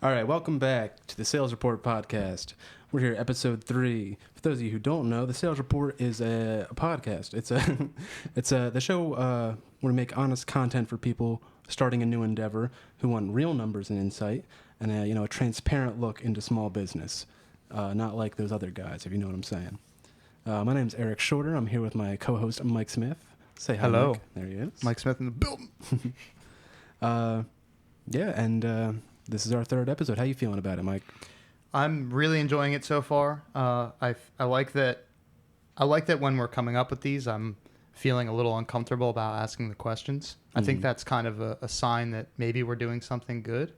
All right, welcome back to the Sales Report podcast. We're here, episode 3. For those of you who don't know, the Sales Report is a podcast. It's the show where we make honest content for people starting a new endeavor who want real numbers and insight, and a transparent look into small business. Not like those other guys, if you know what I'm saying. My name's Eric Shorter. I'm here with my co-host Mike Smith. Say hi, Hello. Mike. There he is. Mike Smith in the building. This is our 3rd episode. How you feeling about it, Mike? I'm really enjoying it so far. I like that. I like that when we're coming up with these, I'm feeling a little uncomfortable about asking the questions. I think that's kind of a sign that maybe we're doing something good.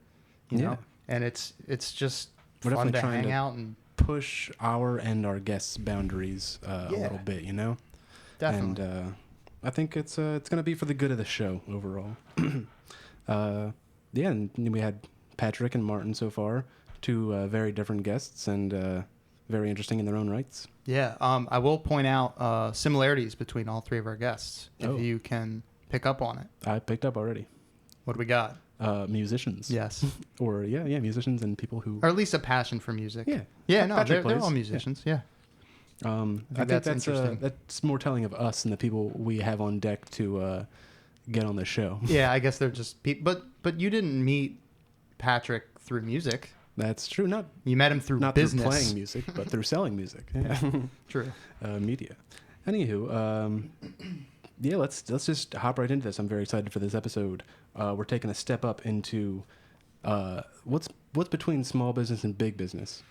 You know? And it's just we're fun to trying hang to out and push our and our guests' boundaries a little bit, Definitely. And I think it's going to be for the good of the show overall. And we had Patrick and Martin so far, 2 very different guests and very interesting in their own rights. Yeah. I will point out similarities between all 3 of our guests, if you can pick up on it. I picked up already. What do we got? Musicians. Yes. Or musicians and people who, Or at least a passion for music. Yeah. Yeah. No, Patrick they're plays. all musicians. Yeah. I think that's interesting. that's more telling of us and the people we have on deck to get on the show. Yeah, I guess they're just people. But you didn't meet Patrick through music. That's true. You met him through Not business. through playing music, but through selling music. Yeah. True. Media. Anywho, let's just hop right into this. I'm very excited for this episode. We're taking a step up into what's between small business and big business.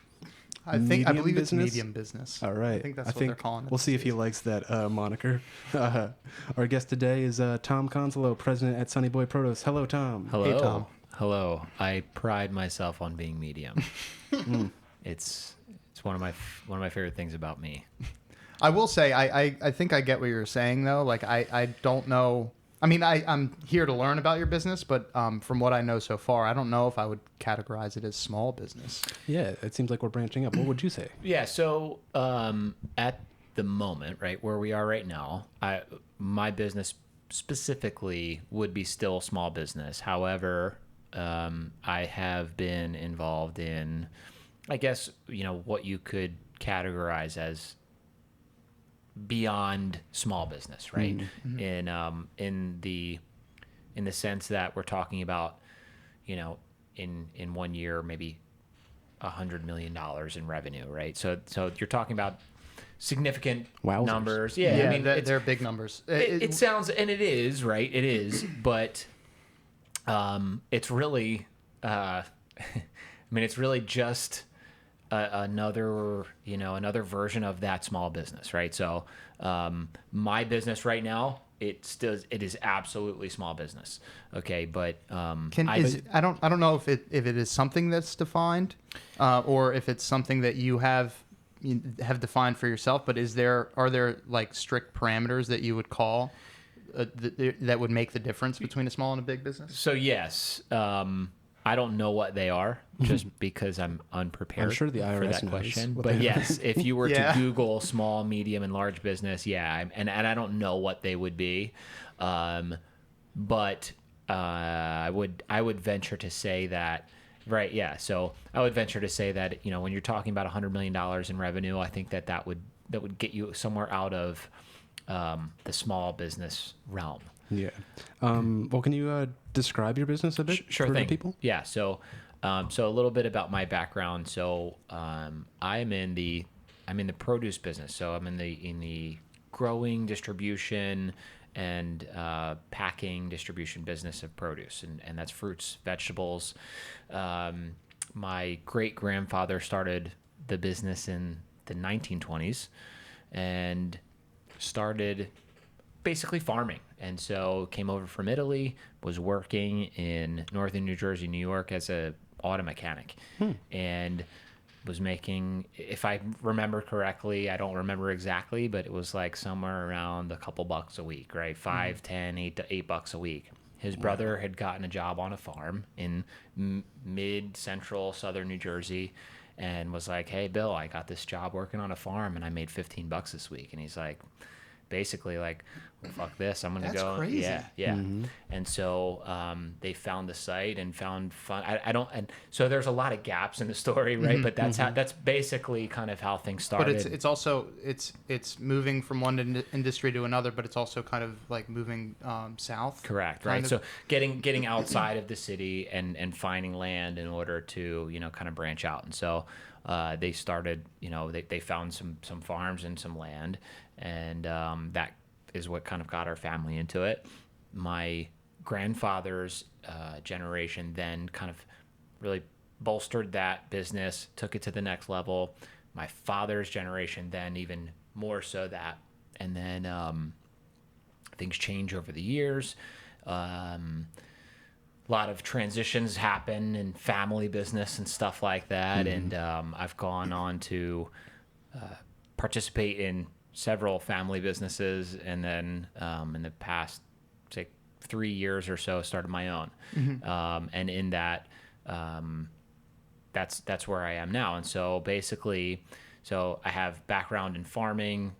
I believe it's medium business. All right. I think that's what they're calling it. We'll see if he likes that moniker. Our guest today is Tom Consalo, president at Sunny Boy Produce. Hello, Tom. Hello. Hey, Tom. Hello. I pride myself on being medium. It's one of my favorite things about me. I will say I think I get what you're saying though. Like I don't know. I mean I'm here to learn about your business, but from what I know so far, I don't know if I would categorize it as small business. Yeah, it seems like we're branching up. What would you say? Yeah. So at the moment, right where we are right now, my business specifically would be still small business. However, I have been involved in, I guess, what you could categorize as beyond small business, right? Mm-hmm. In the sense that we're talking about, in 1 year, maybe $100 million in revenue, right? So you're talking about significant numbers. Yeah, I mean, they're big numbers. It sounds, and it is, right? It is, but it's really, it's really just another version of that small business, right? So my business right now, it is absolutely small business. Okay, but I don't know if it is something that's defined, or if it's something that you have defined for yourself. But are there like strict parameters that you would call that would make the difference between a small and a big business? So yes, I don't know what they are, just because I'm unprepared. I'm sure the IRS for that knows question. But yes, if you were to Google small, medium, and large business, and I don't know what they would be, but I would venture to say that. Right, yeah. So I would venture to say that when you're talking about $100 million in revenue, I think that would get you somewhere out of the small business realm. Yeah. Well, can you describe your business a bit Sure for thing. the people? Yeah. So a little bit about my background. So I'm in the produce business. So I'm in the growing, distribution, and packing distribution business of produce, and that's fruits, vegetables. My great grandfather started the business in the 1920s, and started basically farming, and so came over from Italy, was working in northern New Jersey, New York as a auto mechanic, and was making, if I remember correctly, I don't remember exactly, but it was like somewhere around a couple bucks a week, right? $5, $10, $8 a week. His brother had gotten a job on a farm in mid-central southern New Jersey, and was like, "Hey, Bill, I got this job working on a farm, and I made $15 this week." And he's like, basically like, well, fuck this, I'm gonna That's go. crazy. Yeah. And so they found the site and found fun. And so there's a lot of gaps in the story, right? But that's basically kind of how things started. But it's also it's moving from one industry to another, but it's also kind of like moving south. Correct, kind right? of. So getting outside of the city and finding land in order to kind of branch out. And so they started, they found some farms and some land, and that is what kind of got our family into it. My grandfather's generation then kind of really bolstered that business, took it to the next level. My father's generation then even more so that. And then things change over the years. A lot of transitions happen in family business and stuff like that. And I've gone on to participate in several family businesses, and then in the past, say, 3 years or so, started my own. And in that, that's where I am now. And so basically, I have background in farming,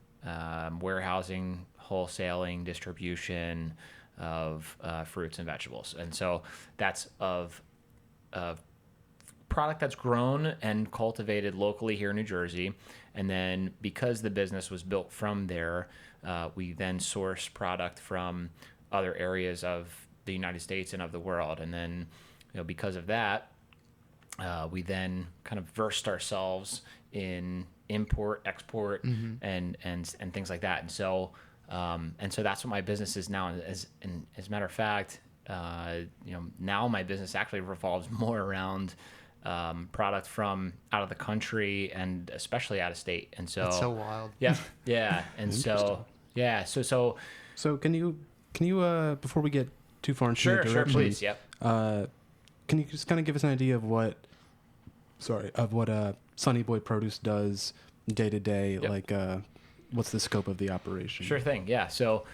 warehousing, wholesaling, distribution of fruits and vegetables. And so that's of product that's grown and cultivated locally here in New Jersey. And then because the business was built from there, we then source product from other areas of the United States and of the world. And then, because of that, we then kind of versed ourselves in import, export, and things like that. And so that's what my business is now. As a matter of fact, now my business actually revolves more around product from out of the country and especially out of state. And so That's so wild. Yeah. And so can you before we get too far into the direction, please. Yep. Can you just kind of give us an idea of what Sunny Boy Produce does day to day? Yep. Like, what's the scope of the operation? Sure thing. Yeah. So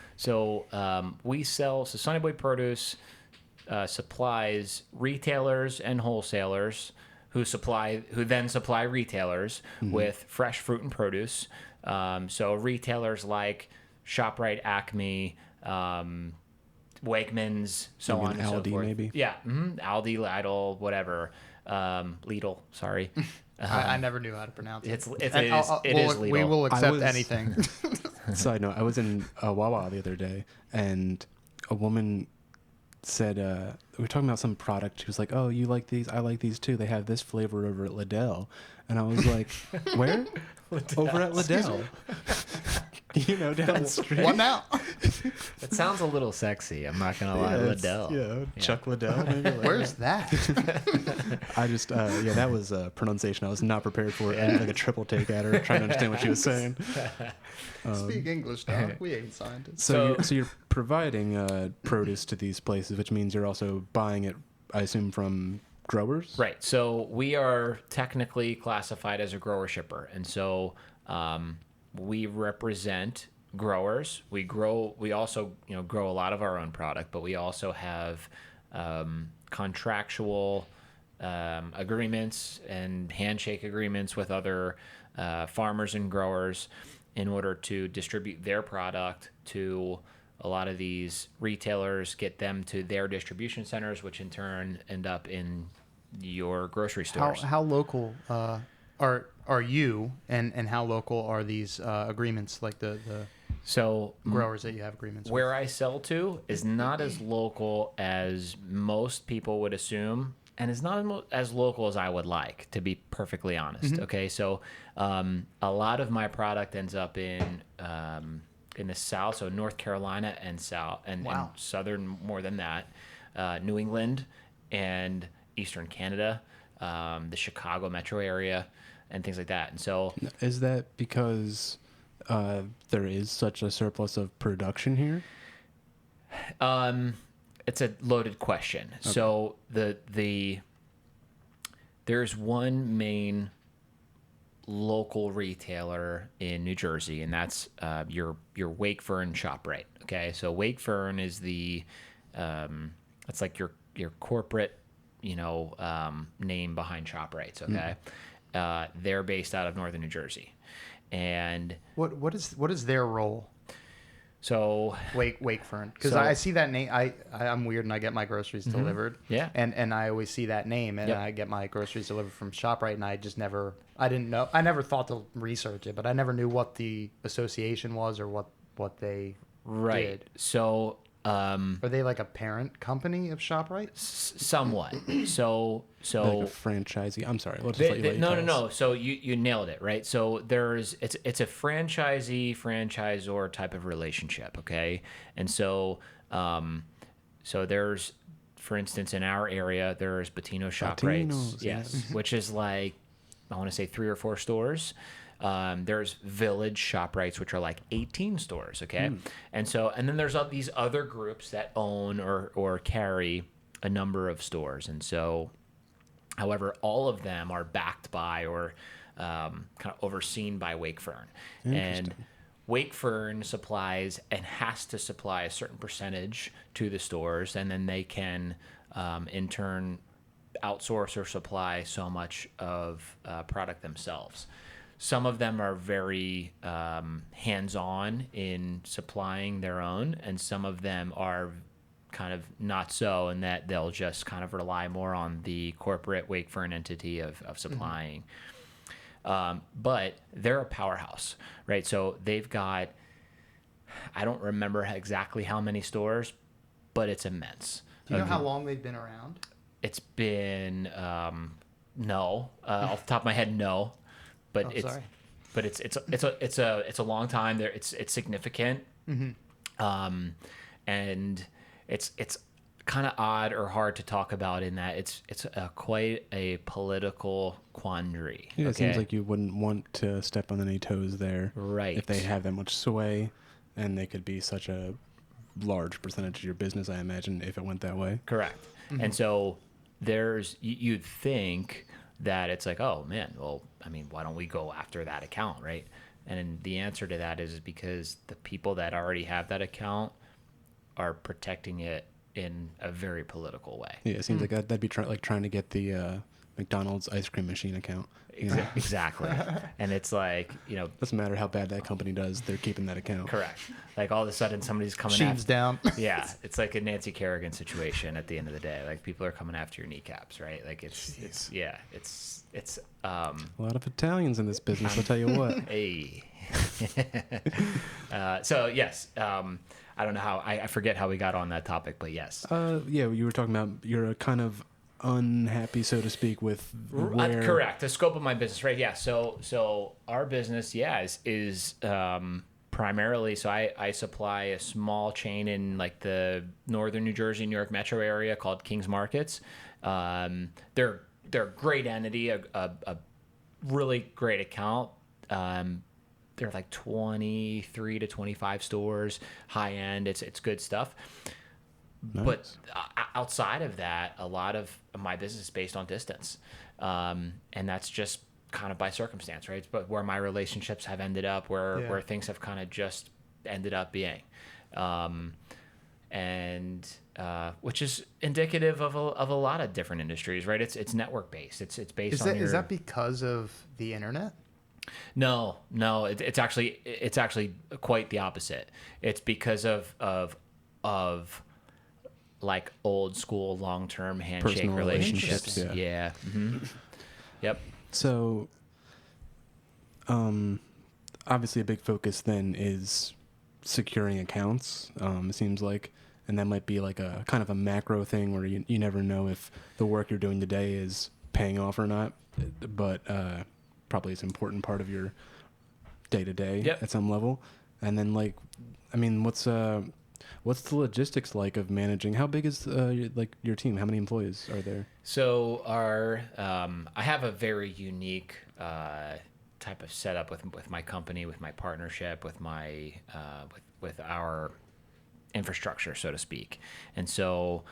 we sell. So Sunny Boy Produce supplies retailers and wholesalers who then supply retailers with fresh fruit and produce. So retailers like ShopRite, Acme, Wegmans, so on and so Aldi, forth. maybe. Yeah. Aldi, Lidl, whatever. Lidl. Sorry. I never knew how to pronounce it. It is Lidl. We will accept anything. Side note: I was in Wawa the other day, and a woman said we were talking about some product. She was like, "Oh, you like these? I like these too. They have this flavor over at Liddell." And I was like, "Where?" Over at Liddell. Down the street. What now? It sounds a little sexy. I'm not gonna lie. Liddell. Yeah, Chuck Liddell. Maybe. Where's that? I just that was pronunciation I was not prepared for. And like a triple take at her, trying to understand what she was saying. Speak English, dog. We ain't scientists. So you're providing produce to these places, which means you're also buying it, I assume, from growers? Right. So we are technically classified as a grower shipper, and so we represent growers. We also grow a lot of our own product, but we also have contractual agreements and handshake agreements with other farmers and growers in order to distribute their product to a lot of these retailers, get them to their distribution centers, which in turn end up in your grocery stores. How local are you, and how local are these agreements, like the growers that you have agreements where I sell to is not as local as most people would assume, and is not as local as I would like, to be perfectly honest. Okay, so a lot of my product ends up in the South, so North Carolina and South and Southern, more than that, New England and Eastern Canada, the Chicago metro area, and things like that. And so, is that because there is such a surplus of production here? It's a loaded question. Okay. So there's one main local retailer in New Jersey, and that's your Wakefern ShopRite. Okay, so Wakefern is it's like your corporate name behind ShopRites. Okay, they're based out of northern New Jersey, and what is their role? So Wakefern, because So- I see that name. I'm weird and I get my groceries delivered. Yeah. And I always see that name and Yep. I get my groceries delivered from ShopRite and I didn't know. I never thought to research it, but I never knew what the association was or what they right. did. So Are they like a parent company of ShopRite? somewhat. So Like a franchisee. I'm sorry. Let's just let you let you tell us. no. So you nailed it, right? So it's a franchisor type of relationship, okay? And so so there's, for instance, in our area, there's Bettino ShopRites, Bettino's, yes, which is like, I want to say 3 or 4 stores. There's Village ShopRites, which are like 18 stores, okay? And then there's these other groups that own or carry a number of stores. And so, however, all of them are backed by or kind of overseen by Wakefern. And Wakefern supplies and has to supply a certain percentage to the stores, and then they can, in turn, outsource or supply so much of product themselves. Some of them are very hands-on in supplying their own, and some of them are kind of not so, in that they'll just kind of rely more on the corporate Wakefern entity of supplying. But they're a powerhouse, right? So they've got, I don't remember exactly how many stores, but it's immense. Do you know how long they've been around? It's been no, off the top of my head, no, but Sorry. but it's a long time. There, it's significant, and it's kind of odd or hard to talk about in that it's quite a political quandary. Yeah, it okay? seems like you wouldn't want to step on any toes there. Right. If they have that much sway, and they could be such a large percentage of your business, I imagine, if it went that way. Correct. And so you'd think that it's like, oh man, well, I mean, why don't we go after that account, right? And the answer to that is because the people that already have that account are protecting it in a very political way. Yeah, it seems like that'd be like trying to get the McDonald's ice cream machine account. You know? Exactly. And it's like, Doesn't matter how bad that company does, they're keeping that account. correct. Like all of a sudden somebody's coming Sheens down. Yeah, it's like a Nancy Kerrigan situation at the end of the day. Like people are coming after your kneecaps, right? Like it's A lot of Italians in this business, I'll tell you what. hey. So yes, I don't know how I forget how we got on that topic, but yes. Yeah, you were talking about you're kind of unhappy, so to speak, with where... Correct. The scope of my business, right? Yeah. So our business, is primarily, so I supply a small chain in like the northern New Jersey, New York metro area called King's Markets. They're a great entity, a really great account. They're like 23 to 25 stores, high end. It's good stuff. Nice. But outside of that, a lot of my business is based on distance. And that's just kind of by circumstance, right? But where my relationships have ended up, where things have kind of just ended up being. Which is indicative of a lot of different industries, right? It's network based. It's based on Is that because of the internet? No, it's actually quite the opposite. It's because of like old school long-term handshake Personal relationships. relationships, Yeah. Yep. So, obviously a big focus then is securing accounts, it seems like, and that might be like a kind of a macro thing where you never know if the work you're doing today is paying off or not, but probably it's an important part of your day-to-day at some level. And then what's the logistics like of managing? How big is your team? How many employees are there? So I have a very unique type of setup with my company, with my partnership, with my with our infrastructure, so to speak. And so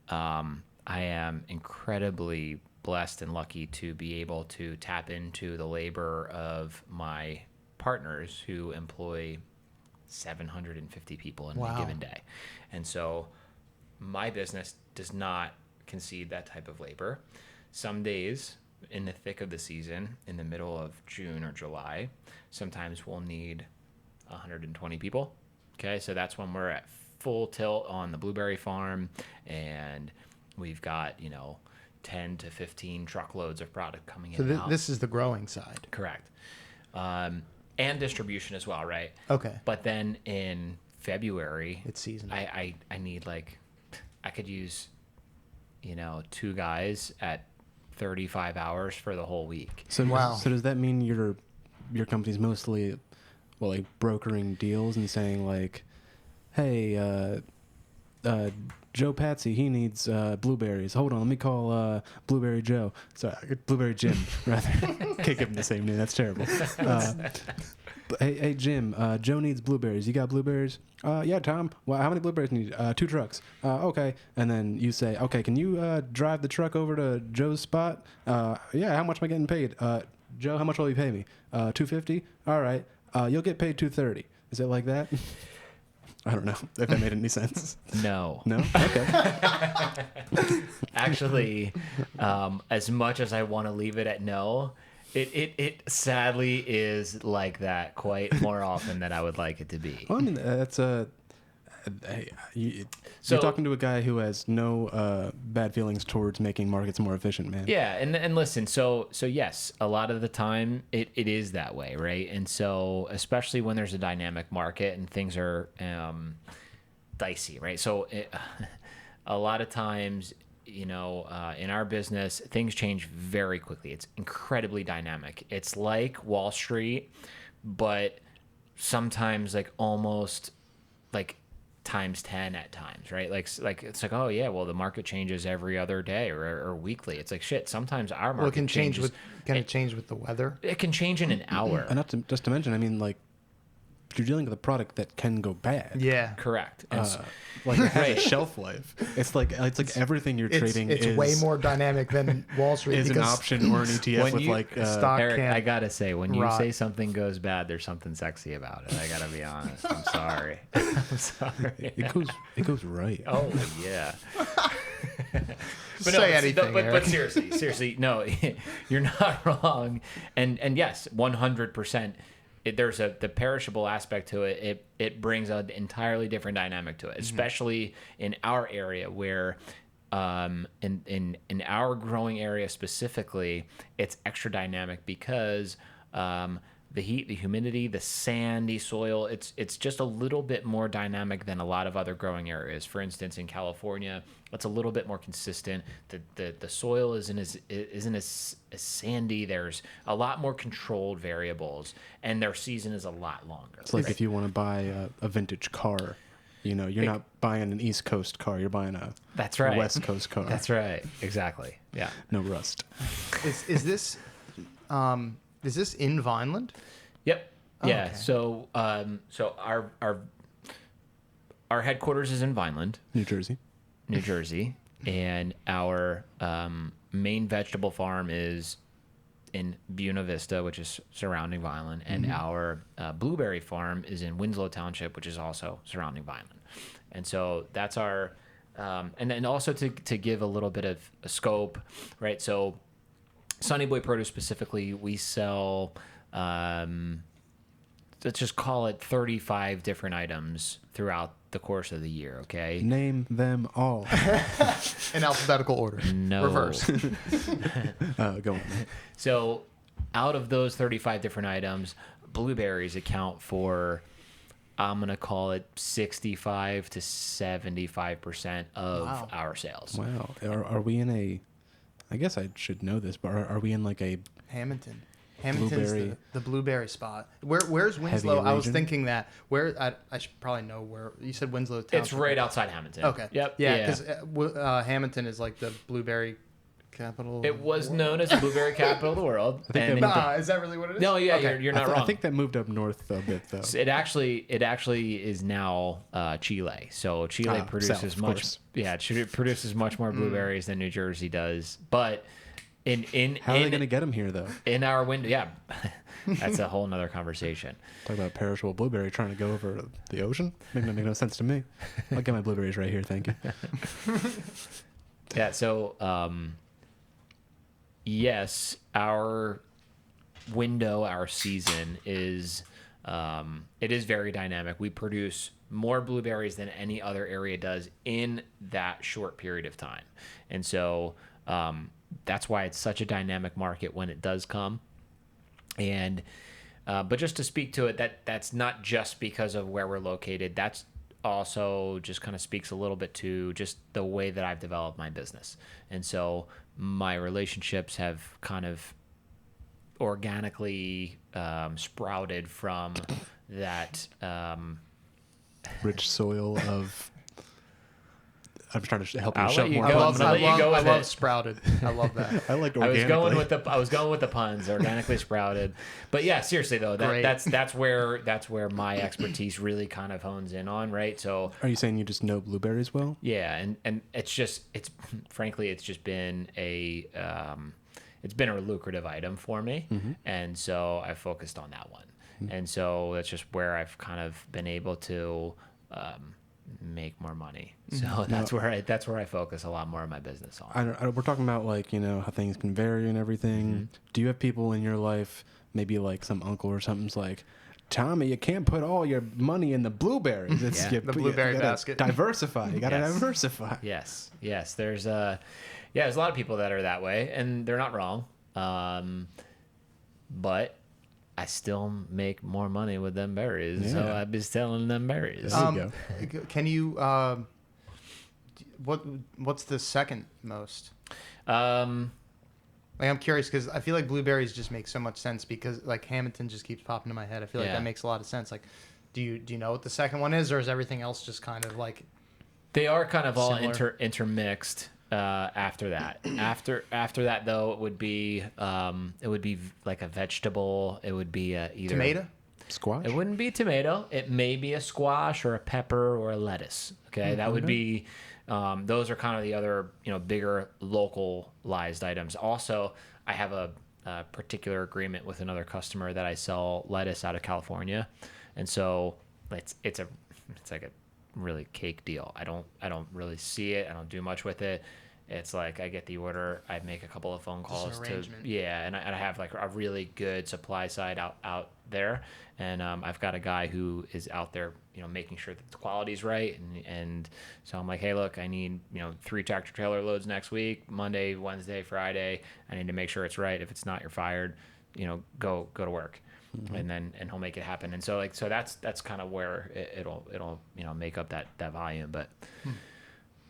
I am incredibly blessed and lucky to be able to tap into the labor of my partners who employ 750 people in a given day. And so my business does not concede that type of labor. Some days in the thick of the season, in the middle of June or July, sometimes we'll need 120 people. Okay, so that's when we're at full tilt on the blueberry farm, and we've got 10 to 15 truckloads of product coming in. So and out. this is the growing side. Correct. And distribution as well, right? Okay. But then in February, It's seasonal. I need I could use 2 guys at 35 hours for the whole week. So Wow. So does that mean your company's mostly like brokering deals and saying like, hey, Joe Patsy, he needs blueberries. Hold on, let me call Blueberry Joe. Sorry, Blueberry Jim, rather. Can't give him the same name. That's terrible. But hey, Jim, Joe needs blueberries. You got blueberries? Yeah, Tom. Well, how many blueberries do you need? 2 trucks. Okay. And then you say, okay, can you drive the truck over to Joe's spot? Yeah, how much am I getting paid? Joe, how much will you pay me? $250? All right. You'll get paid $230. Is it like that? I don't know if that made any sense. No. No? Okay. Actually, as much as I want to leave it at no, it sadly is like that quite more often than I would like it to be. Well, I mean, that's you're talking to a guy who has no bad feelings towards making markets more efficient, man. Yeah, and listen, so yes, a lot of the time it is that way, right? And so especially when there's a dynamic market and things are dicey, right? So a lot of times, in our business, things change very quickly. It's incredibly dynamic. It's like Wall Street, but sometimes like almost like times 10 at times, right? Like it's like, oh yeah, well the market changes every other day or weekly. It's like shit. Sometimes our market It changes. Can it change with the weather? It can change in an hour. And not just to mention, I mean, like, you're dealing with a product that can go bad. Yeah. Correct. And Like it has a shelf life. It's like everything you're trading It's is way more dynamic than Wall Street. is an because option or an ETF when with you- like stock Eric, can't I gotta say, when you rot. say something goes bad, there's something sexy about it. I gotta be honest. I'm sorry. I'm sorry. it goes right. Oh yeah. Say anything, but Eric. seriously, no, you're not wrong. And yes, 100%. There's the perishable aspect to it. It brings an entirely different dynamic to it, especially in our area where, in our growing area specifically, it's extra dynamic because the heat, the humidity, the sandy soil, it's just a little bit more dynamic than a lot of other growing areas. For instance, in California, it's a little bit more consistent. The soil isn't as sandy. There's a lot more controlled variables, and their season is a lot longer. It's like if you want to buy a vintage car, you're not buying an East Coast car. You're buying a That's right. West Coast car. That's right. Exactly. Yeah. No rust. Is this in Vineland? Yep. Yeah. okay. So our headquarters is in Vineland, New Jersey. New Jersey, and our main vegetable farm is in Buena Vista, which is surrounding Vineland, and our blueberry farm is in Winslow Township, which is also surrounding Vineland. And so that's our, and then also to give a little bit of a scope, right? So Sunny Boy Produce specifically, we sell, let's just call it 35 different items throughout the course of the year, okay? Name them all. In alphabetical order. No. Reverse. Go on. So out of those 35 different items, blueberries account for, I'm going to call it 65 to 75% of our sales. Wow. Are we in a? I guess I should know this, but are we in like a? Hamilton. Hamilton's Blueberry. the blueberry spot. Where's Winslow? I was region? thinking that. I should probably know where. You said Winslow Township. It's right outside Hamilton. Okay. Yep. Yeah, because Hamilton is like the blueberry capital. It was known as the blueberry capital of the world. think And that- Is that really what it is? no, yeah, Okay. you're not wrong. I think that moved up north a bit though. It actually is now Chile. So Chile produces south, of much. course. Yeah, Chile produces much more blueberries than New Jersey does. But in How are they going to get them here though? in our window, yeah, that's a whole nother conversation. Talk about perishable blueberry trying to go over the ocean. Make no sense to me. I'll get my blueberries right here, thank you. Yeah. So yes, our window, our season is it is very dynamic. We produce more blueberries than any other area does in that short period of time. And so that's why it's such a dynamic market when it does come. And but just to speak to it, that's not just because of where we're located. That's also just kind of speaks a little bit to just the way that I've developed my business. And so my relationships have kind of organically sprouted from that rich soil of. I'm trying to help you I'll show let you more. go. puns. I'm I love sprouted. I love that. I like I was organically. going with the puns, organically sprouted. But yeah, seriously though, that's where my expertise really kind of hones in on, right? So Are you saying you just know blueberries well? yeah, and it's frankly it's just been it's been a lucrative item for me, and so I focused on that one, and so that's just where I've kind of been able to make more money. So that's where I focus a lot more of my business on. We're talking about like how things can vary and everything. Do you have people in your life, maybe like some uncle or something's like, Tommy, you can't put all your money in the blueberries. It's Yeah. The blueberry you gotta basket. Diversify. You gotta Yes. diversify. Yes. There's a lot of people that are that way, and they're not wrong. But I still make more money with them berries, so Yeah. I'd be selling them berries. There you go. Can you? What's the second most? Like, I'm curious because I feel like blueberries just make so much sense because like Hamilton just keeps popping in my head. I feel like Yeah. that makes a lot of sense. Like, do you know what the second one is, or is everything else just kind of like? They are kind of all Similar. intermixed. After that, after that though, it would be like a vegetable. It would be either Tomato? Squash? It wouldn't be tomato. It may be a squash or a pepper or a lettuce. Okay, that would be. Those are kind of the other bigger localized items. Also, I have a particular agreement with another customer that I sell lettuce out of California, and so it's like a really cake deal. I don't really see it. I don't do much with it. It's like I get the order, I make a couple of phone calls to and I have like a really good supply side out there, and I've got a guy who is out there making sure that the quality's right, and so I'm like, hey, look, I need 3 tractor trailer loads next week, Monday, Wednesday, Friday. I need to make sure it's right. If it's not, you're fired. Go to work. And he'll make it happen. And so that's kind of where it'll make up that volume.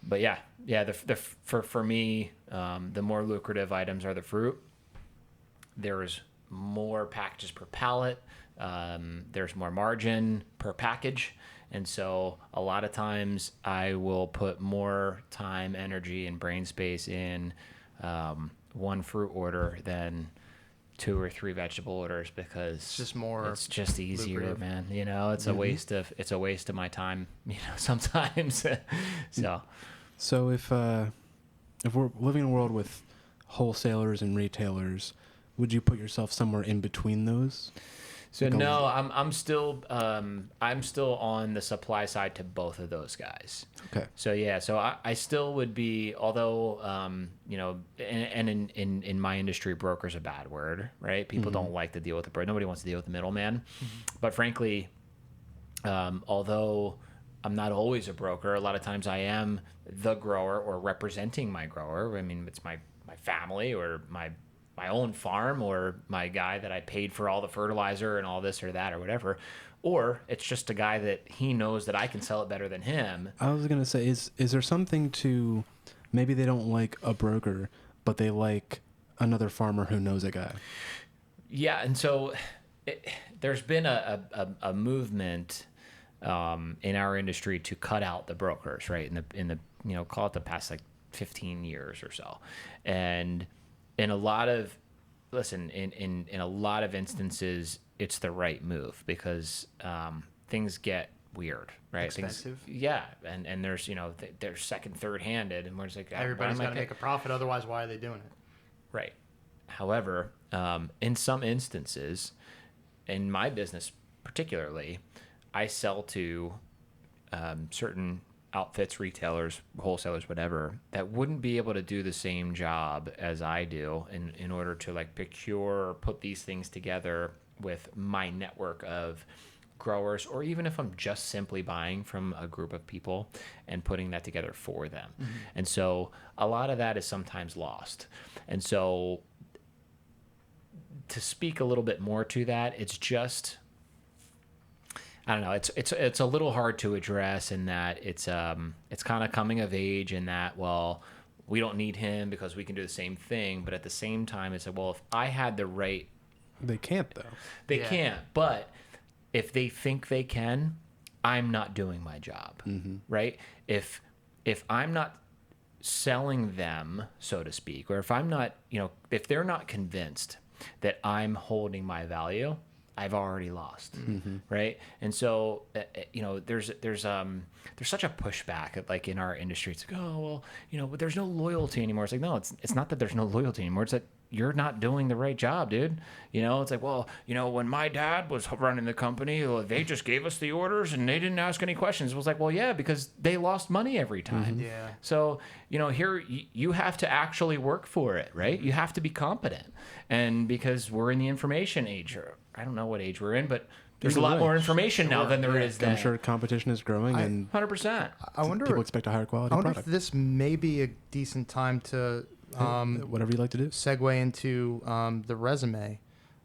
But yeah, for me, the more lucrative items are the fruit. There's more packages per pallet. There's more margin per package. And so a lot of times I will put more time, energy, and brain space in one fruit order than 2 or 3 vegetable orders because it's just easier, lucrative. man. It's a waste of my time, sometimes. So if we're living in a world with wholesalers and retailers, would you put yourself somewhere in between those? So no, I'm still on the supply side to both of those guys. Okay. So yeah, so I still would be, although and in my industry, broker's a bad word, right? People don't like to deal with the broker. Nobody wants to deal with the middleman. But frankly, although I'm not always a broker, a lot of times I am the grower or representing my grower. I mean, it's my family or my own farm or my guy that I paid for all the fertilizer and all this or that or whatever, or it's just a guy that he knows that I can sell it better than him. I was going to say, is there something to, maybe they don't like a broker, but they like another farmer who knows a guy? Yeah. And so there's been a movement in our industry to cut out the brokers, right? In the call it the past like 15 years or so. And in a lot of instances, it's the right move because things get weird, right? Expensive. And there's they're second, third handed, and we're just like Everybody's got to make a profit, otherwise, why are they doing it? Right. However, in some instances, in my business particularly, I sell to certain outfits, retailers, wholesalers, whatever, that wouldn't be able to do the same job as I do in order to like procure or put these things together with my network of growers, or even if I'm just simply buying from a group of people and putting that together for them. And so a lot of that is sometimes lost. And so to speak a little bit more to that, it's just, I don't know, it's a little hard to address in that it's kind of coming of age in that, well, we don't need him because we can do the same thing. But at the same time, it's like, well, if I had the right... They can't, though. They can't. But if they think they can, I'm not doing my job, right? If I'm not selling them, so to speak, or if I'm not, if they're not convinced that I'm holding my value, I've already lost, right? And so, there's such a pushback, like in our industry. It's like, oh, well, but there's no loyalty anymore. It's like, no, it's not that there's no loyalty anymore. It's that you're not doing the right job, dude. It's like, well, when my dad was running the company, well, they just gave us the orders and they didn't ask any questions. It was like, well, yeah, because they lost money every time. Yeah. So, here you have to actually work for it, right? You have to be competent. And because we're in the information age, or I don't know what age we're in, but there's a lot more information now than there is then. I'm sure competition is growing, and 100%. I wonder. People expect a higher quality product. If this may be a decent time to whatever you like to do. Segue into the resume.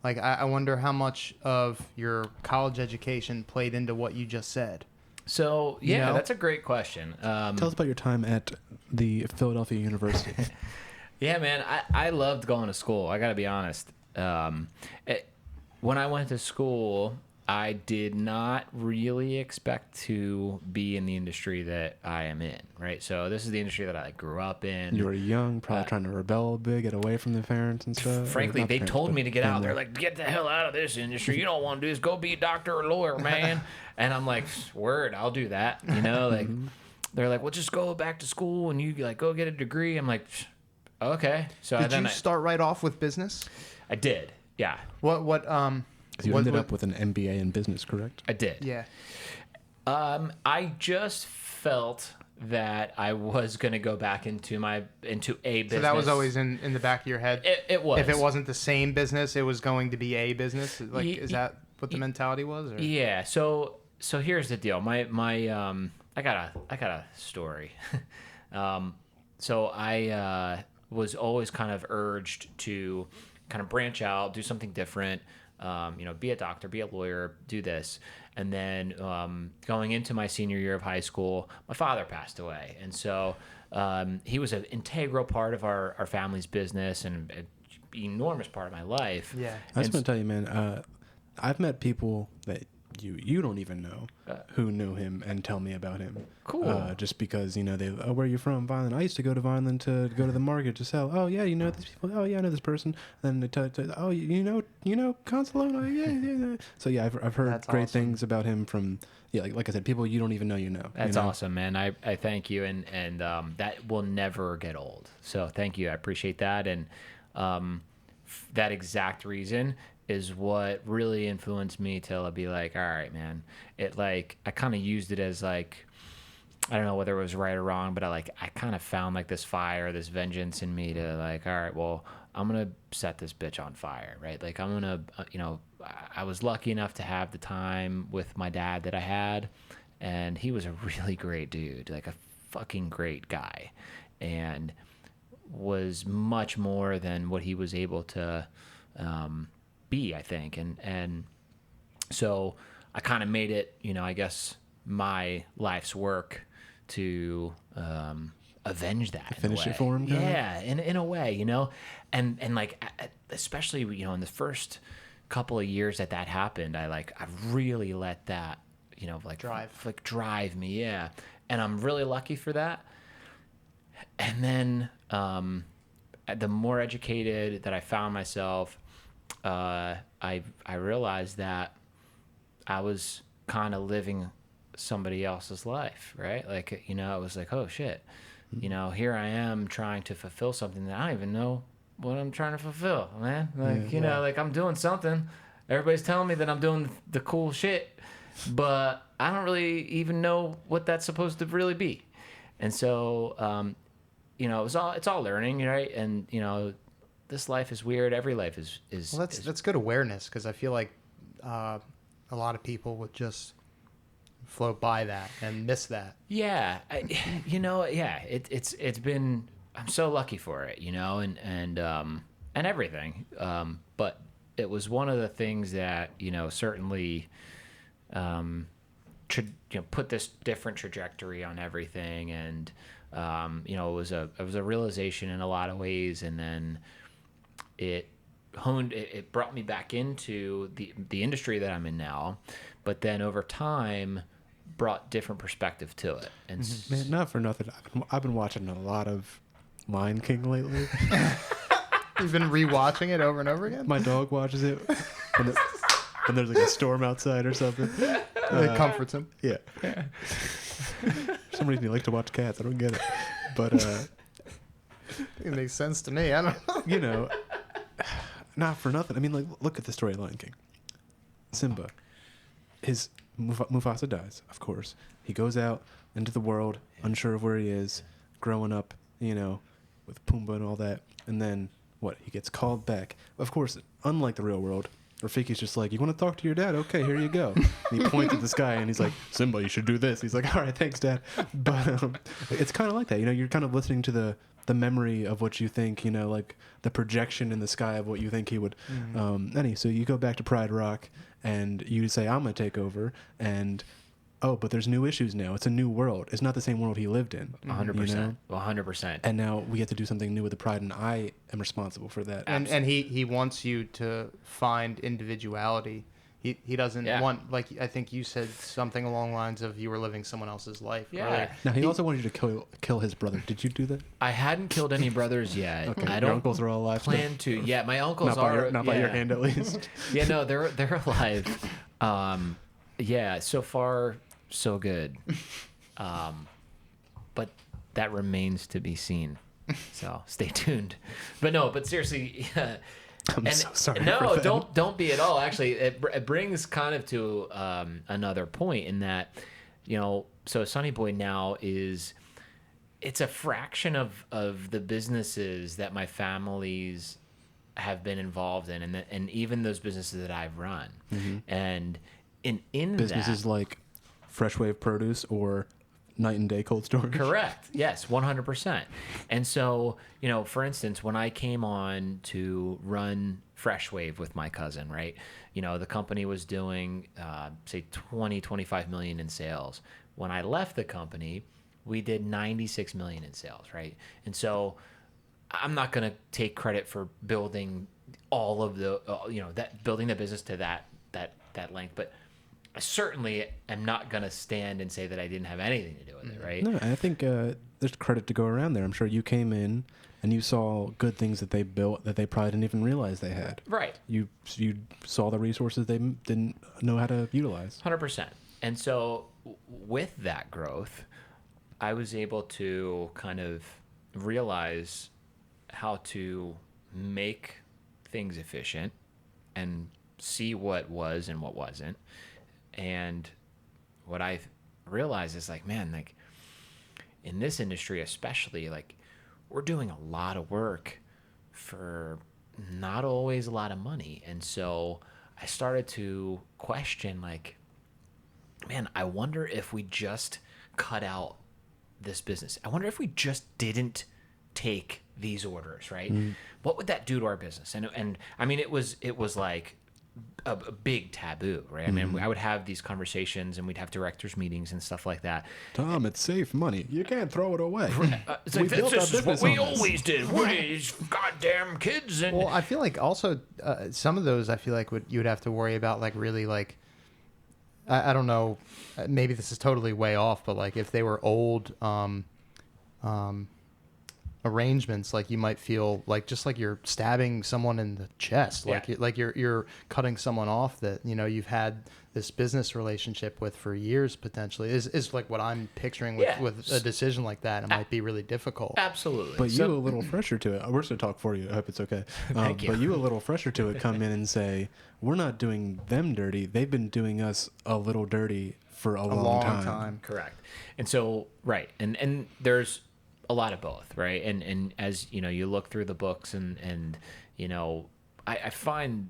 Like, I wonder how much of your college education played into what you just said. So, yeah, that's a great question. Tell us about your time at the Philadelphia University. Yeah, man, I loved going to school. I got to be honest. When I went to school, I did not really expect to be in the industry that I am in, right? So this is the industry that I grew up in. You were young, probably trying to rebel a bit, get away from the parents and stuff. Frankly, they told me to get out. They're like, get the hell out of this industry. You don't want to do this. Go be a doctor or lawyer, man. And I'm like, word, I'll do that. Like they're like, well, just go back to school and you like go get a degree. I'm like, okay. So did you start right off with business? I did. Yeah. What you ended up with an MBA in business, correct? I did. Yeah. I just felt that I was going to go back into a business. So that was always in the back of your head? It was. If it wasn't the same business, it was going to be a business? Like, is that what the mentality was? Or? Yeah. So here's the deal. I got a story. So I was always kind of urged to kind of branch out, do something different. Be a doctor, be a lawyer, do this. And then going into my senior year of high school, my father passed away. And so he was an integral part of our family's business and an enormous part of my life. Yeah. I was going to tell you, man, I've met people that you don't even know who knew him and tell me about him. Cool. Just because, where are you from? Vineland. I used to go to Vineland to go to the market to sell. Oh, yeah, you know these people. Oh, yeah, I know this person. Then they tell, oh, you know Consalo? Oh, yeah. So, yeah, I've heard That's great awesome. things about him from, like I said, people you don't even know you know. That's awesome, man. I thank you, and that will never get old. So thank you. I appreciate that. And that exact reason is what really influenced me to be like, all right, man. I kind of used it as like, I don't know whether it was right or wrong, but I kind of found like this fire, this vengeance in me to like, all right, well, I'm going to set this bitch on fire, right? Like I'm going to, I was lucky enough to have the time with my dad that I had, and he was a really great dude, like a fucking great guy, and was much more than what he was able to be, I think. And so I kind of made it, I guess my life's work to avenge that. Finish it for him? Yeah, in a way, and like, especially, in the first couple of years that happened, I really let that, drive me. Yeah. And I'm really lucky for that. And then, the more educated that I found myself, I realized that I was kind of living somebody else's life, right? Like, it was like, oh shit, here I am trying to fulfill something that I don't even know what I'm trying to fulfill, man. Like, like I'm doing something. Everybody's telling me that I'm doing the cool shit, but I don't really even know what that's supposed to really be. And so, it's all learning, right? And, this life is weird. Every life is Well, that's good awareness, because I feel like a lot of people would just float by that and miss that. Yeah, it's been, I'm so lucky for it, and everything. But it was one of the things that, certainly, put this different trajectory on everything. And, it was a realization in a lot of ways. And then it brought me back into the industry that I'm in now, but then over time brought different perspective to it. And Man, not for nothing, I've been watching a lot of Lion King lately. You've been rewatching it over and over again? My dog watches it when there's like a storm outside or something. It comforts him. Yeah. For some reason you like to watch cats. I don't get it. But It makes sense to me. I don't know. Not for nothing. I mean, like, look at the story of Lion King. Simba, Mufasa dies, of course. He goes out into the world, unsure of where he is, growing up, with Pumbaa and all that. And then, what? He gets called back. Of course, unlike the real world, Rafiki's just like, you want to talk to your dad? Okay, here you go. And he points at the sky and he's like, Simba, you should do this. He's like, all right, thanks, Dad. But it's kind of like that. You're kind of listening to the memory of what you think, like the projection in the sky of what you think he would. So you go back to Pride Rock and you say, I'm going to take over. And, but there's new issues now. It's a new world. It's not the same world he lived in. 100%. 100%. And now we get to do something new with the Pride, and I am responsible for that. And he wants you to find individuality. He doesn't want, like, I think you said something along the lines of you were living someone else's life. Yeah. Earlier. Now, he also wanted you to kill his brother. Did you do that? I hadn't killed any brothers yet. Okay. I Your don't uncles are all alive plan to. Yeah, my uncles not by your hand, at least. Yeah, no, they're alive. So far, so good. But that remains to be seen. So stay tuned. But seriously, I'm so sorry. No, don't be at all. Actually, it brings kind of to another point in that, so Sonny Boy now it's a fraction of the businesses that my families have been involved in, and even those businesses that I've run, and in businesses that, like Fresh Wave Produce or Night and Day Cold Storage. Correct. Yes, 100%. And so, for instance, when I came on to run Fresh Wave with my cousin, right? The company was doing, say, 25 million in sales. When I left the company, we did 96 million in sales, right? And so I'm not going to take credit for building all of the, building the business to that length, but I certainly am not going to stand and say that I didn't have anything to do with it, right? No, I think there's credit to go around there. I'm sure you came in and you saw good things that they built that they probably didn't even realize they had. Right. You saw the resources they didn't know how to utilize. 100%. And so with that growth, I was able to kind of realize how to make things efficient and see what was and what wasn't. And what I realized is like, man, like in this industry, especially, like we're doing a lot of work for not always a lot of money. And so I started to question like, man, I wonder if we just cut out this business. I wonder if we just didn't take these orders, right? What would that do to our business? And I mean, it was like a big taboo, right? I mean, I would have these conversations and we'd have directors meetings and stuff like that. Tom, it's safe money. You can't throw it away. It's like, this is what we always did. We're these goddamn kids. And well, I feel like also some of those I feel like you would have to worry about like really like, I don't know, maybe this is totally way off, but like if they were old arrangements, like you might feel like just like you're stabbing someone in the chest, like you're cutting someone off that you've had this business relationship with for years potentially is like what I'm picturing with a decision like that. It might be really difficult. Absolutely. But you a little fresher to it. We're going to talk for you. I hope it's okay. Thank you. But you a little fresher to it come in and say, we're not doing them dirty. They've been doing us a little dirty for a long time. Correct. And so, right. And there's a lot of both, right? And as you look through the books and I find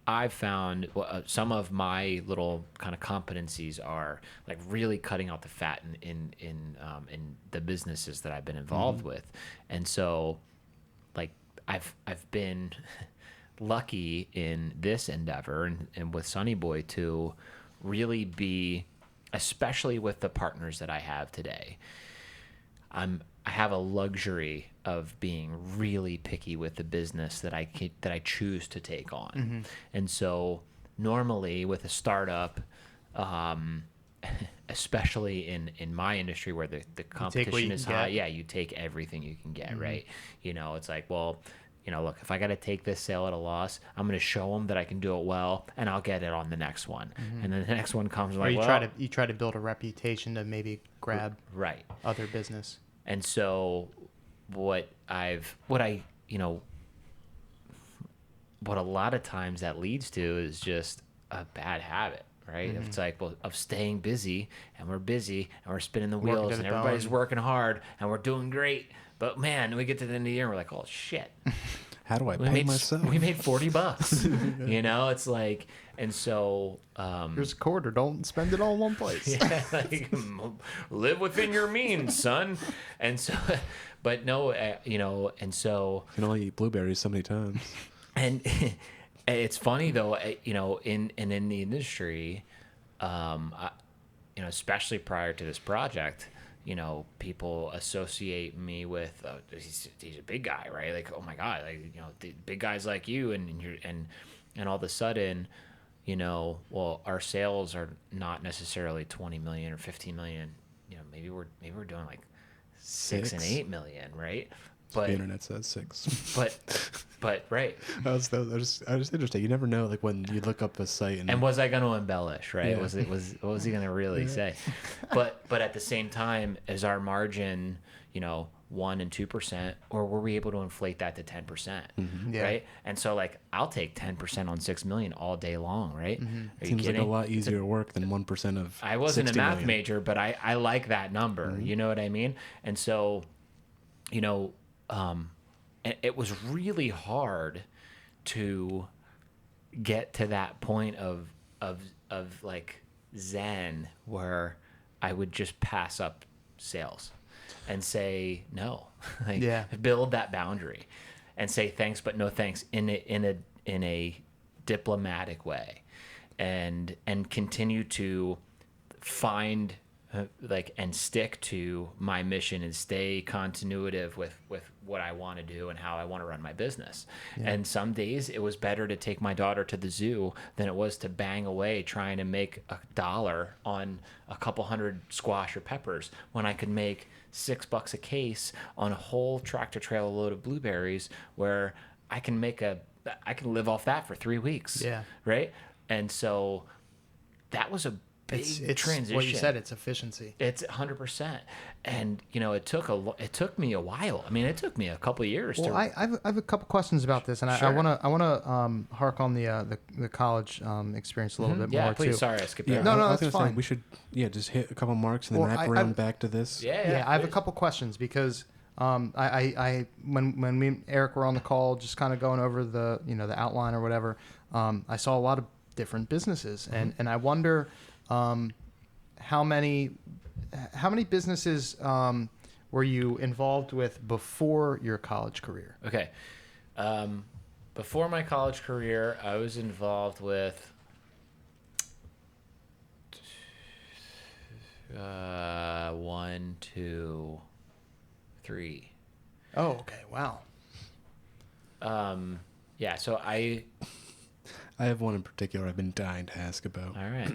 I've found some of my little kind of competencies are like really cutting out the fat in the businesses that I've been involved with, and so like I've been lucky in this endeavor and with Sonny Boy to really be, especially with the partners that I have today, I have a luxury of being really picky with the business that I choose to take on. And so normally with a startup, especially in my industry where the competition is high, you take everything you can get, right? You know, it's like, well, you know, look, if I got to take this sale at a loss, I'm going to show them that I can do it well, and I'll get it on the next one. And then the next one comes, or like, you try to build a reputation to maybe grab other business. And so what a lot of times that leads to is just a bad habit, right? It's like, well, of staying busy, and we're spinning the wheels, and everybody's working hard, and we're doing great. But man, we get to the end of the year and we're like, oh shit. How do I pay myself? We made $40. You know, it's like, and so here's a quarter, don't spend it all in one place. Yeah, like, live within your means, son. And so, but no, you know, and so you can only eat blueberries so many times. And it's funny though, you know, in the industry, you know, especially prior to this project, you know, people associate me with he's a big guy, right? Like, oh my God, like, you know, the big guys like you, and you're and all of a sudden, you know, well, our sales are not necessarily 20 million or 15 million. You know, maybe we're doing like 6 and 8 million, right? But the internet says 6. But right. I was interesting. You never know, like when you look up a site and was I going to embellish, right? Yeah. What was he going to really say? But at the same time, is our margin, you know, 1% and 2%, or were we able to inflate that to 10%? Right? And so like I'll take 10% on 6 million all day long, right? Are you seems kidding? like a lot easier work than 1% of. I wasn't a math 60 million. major, but I like that number. You know what I mean? And so, you know, it was really hard to get to that point of like zen where I would just pass up sales and say no, like build that boundary and say thanks but no thanks in a diplomatic way, and continue to find like and stick to my mission and stay continuative with what I want to do and how I want to run my business. And some days it was better to take my daughter to the zoo than it was to bang away trying to make $1 on a couple hundred squash or peppers when I could make $6 a case on a whole tractor trailer load of blueberries, where I can live off that for 3 weeks. Right. And so that was a big transition. What you said, it's efficiency. It's 100%. And you know, it took me a while. I mean, it took me a couple of years. Well, I have a couple questions about this, and I want to hark on the college experience a little bit more. Yeah, please. Too. Sorry, I skipped Yeah, that. No, I was that's gonna say fine. we should just hit a couple marks and then wrap around back to this. Yeah, I have a couple questions because I when me and Eric were on the call, just kind of going over the the outline or whatever, I saw a lot of different businesses, and I wonder how many businesses were you involved with before your college career? Okay. Before my college career, I was involved with 1, 2, 3. Oh, okay. Wow. Yeah, so I have one in particular I've been dying to ask about. All right.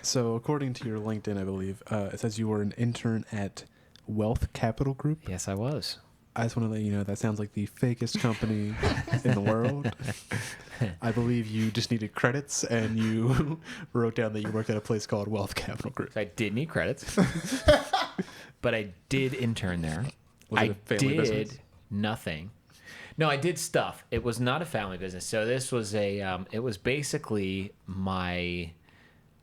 So according to your LinkedIn, I believe, it says you were an intern at Wealth Capital Group. Yes, I was. I just want to let you know that sounds like the fakest company in the world. I believe you just needed credits, and you wrote down that you worked at a place called Wealth Capital Group. I did need credits, but I did intern there. Was it a family business? Nothing. No, I did stuff. It was not a family business. So this was it was basically my